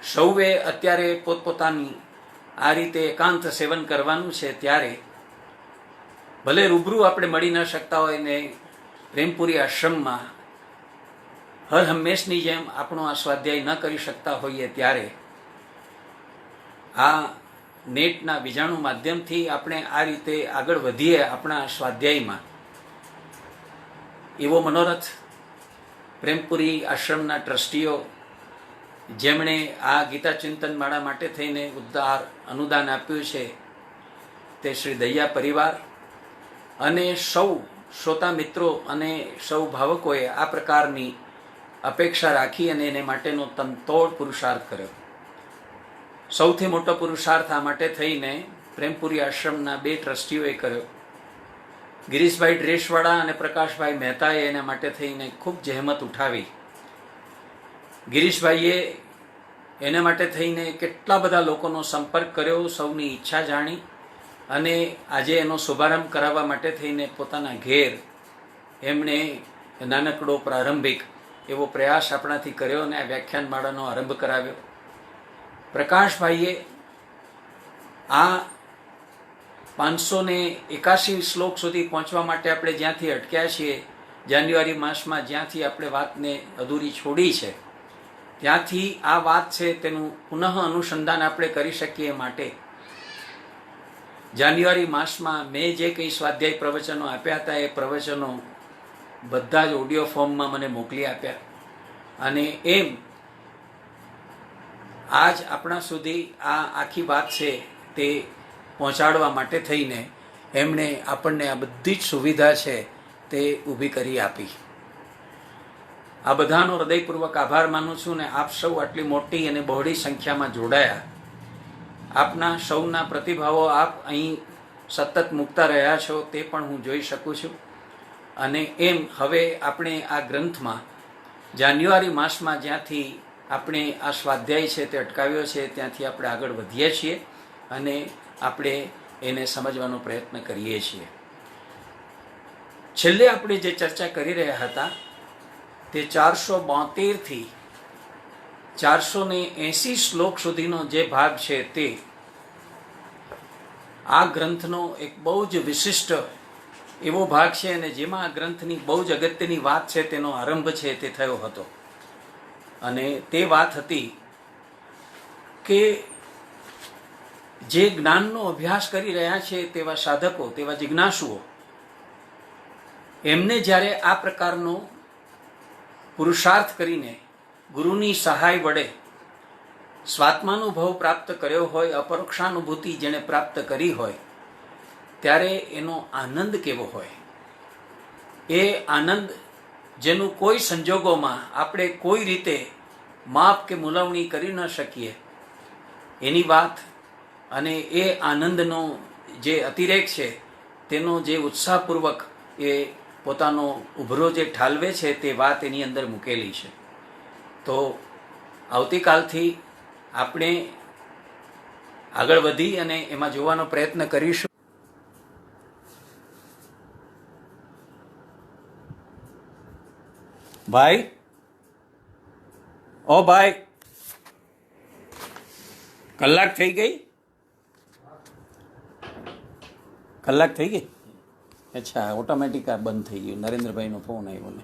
સૌએ અત્યારે પોતપોતાની આ રીતે એકાંત સેવન કરવાનું છે, ત્યારે ભલે રૂબરૂ આપણે મળી ન શકતા હોય ને પ્રેમપુરી આશ્રમમાં હર હંમેશની જેમ આપણો આ સ્વાધ્યાય ન કરી શકતા હોઈએ, ત્યારે આ નેટના બીજાણુ માધ્યમથી આપણે આ રીતે આગળ વધીએ આપણા સ્વાધ્યાયમાં, એવો મનોરથ પ્રેમપુરી આશ્રમના ટ્રસ્ટીઓ જેમણે આ ગીતા ચિંતન માળા માટે થઈને અનુદાન આપ્યું છે તે શ્રી દૈયા પરિવાર અને સૌ શ્રોતા મિત્રો અને સૌ ભાવકોએ આ પ્રકારની અપેક્ષા રાખી અને એને માટેનો તનતોડ પુરુષાર્થ કર્યો. સૌથી મોટો પુરુષાર્થ આ માટે થઈને પ્રેમપુરી આશ્રમના 2 ટ્રસ્ટીઓએ કર્યો. ગિરીશભાઈ ડ્રેસવાળા અને પ્રકાશભાઈ મહેતાએ એના માટે થઈને ખૂબ જહેમત ઉઠાવી. ગિરીશભાઈએ એના માટે થઈને કેટલા બધા લોકોનો સંપર્ક કર્યો, સૌની ઈચ્છા જાણી અને આજે એનો શુભારંભ કરાવવા માટે થઈને પોતાના ઘેર એમણે નાનકડો પ્રારંભિક એવો પ્રયાસ આપણાથી કર્યો અને આ વ્યાખ્યાનમાળાનો આરંભ કરાવ્યો. પ્રકાશભાઈએ આ 581 શ્લોક સુધી પહોંચવા માટે આપણે જ્યાંથી અટક્યા છીએ, જાન્યુઆરી માસમાં જ્યાંથી આપણે વાતને અધૂરી છોડી છે, ત્યાંથી આ વાત છે તેનું પુનઃ અનુસંધાન આપણે કરી શકીએ માટે જાન્યુઆરી માસમાં મેં જે કંઈ સ્વાધ્યાય પ્રવચનો આપ્યા હતા એ પ્રવચનો બધા જ ઓડિયો ફોર્મમાં મને મોકલી આપ્યા. અને એમ આજ આપણા સુધી આ આખી વાત છે તે પહોંચાડવા માટે થઈને એમણે આપણને આ બધી જ સુવિધા છે તે ઊભી કરી આપી. આ બધાનો હૃદયપૂર્વક આભાર માનું છું ને આપ સૌ આટલી મોટી અને બહોળી સંખ્યામાં જોડાયા. આપના સૌના પ્રતિભાવો આપ અહીં સતત મૂકતા રહ્યા છો તે પણ હું જોઈ શકું છું. અને એમ હવે આપણે આ ગ્રંથમાં જાન્યુઆરી માસમાં જ્યાંથી આપણે આ સ્વાધ્યાય છે તે અટકાવ્યો છે ત્યાંથી આપણે આગળ વધીએ છીએ અને આપણે એને સમજવાનો પ્રયત્ન કરીએ છીએ. છેલ્લે આપણે જે ચર્ચા કરી રહ્યા હતા તે 472 થી 480 શ્લોક સુધીનો જે ભાગ છે તે આ ગ્રંથનો એક બહુ જ વિશિષ્ટ એવો ભાગ છે અને જેમાં આ ગ્રંથની બહુ જ અગત્યની વાત છે તેનો આરંભ છે તે થયો હતો. અને તે વાત હતી કે જે જ્ઞાનનો અભ્યાસ કરી રહ્યા છે તેવા સાધકો, તેવા જિજ્ઞાસુઓ, એમને જ્યારે આ પ્રકારનો પુરુષાર્થ કરીને ગુરુની સહાય વડે સ્વાત્માનુભવ પ્રાપ્ત કર્યો હોય, અપરોક્ષાનુભૂતિ જેણે પ્રાપ્ત કરી હોય, ત્યારે એનો આનંદ કેવો હોય. એ આનંદ જેનું કોઈ સંજોગોમાં આપણે કોઈ રીતે માપ કે મૂલવણી કરી ન શકીએ એની વાત, અને એ આનંદનો જે અતિરેક છે તેનો જે ઉત્સાહપૂર્વક એ પોતાનો ઉભરો જે ઠાલવે છે તે વાત એની અંદર મૂકેલી છે. તો આવતીકાલથી આપણે આગળ વધી અને એમાં જોવાનો પ્રયત્ન કરીશું. ભાઈ, ઓ ભાઈ, કલાક થઈ ગઈ? કલાક થઈ ગઈ? અચ્છા, ઓટોમેટિક આ બંધ થઈ ગયું. નરેન્દ્રભાઈનો ફોન આવ્યો ને.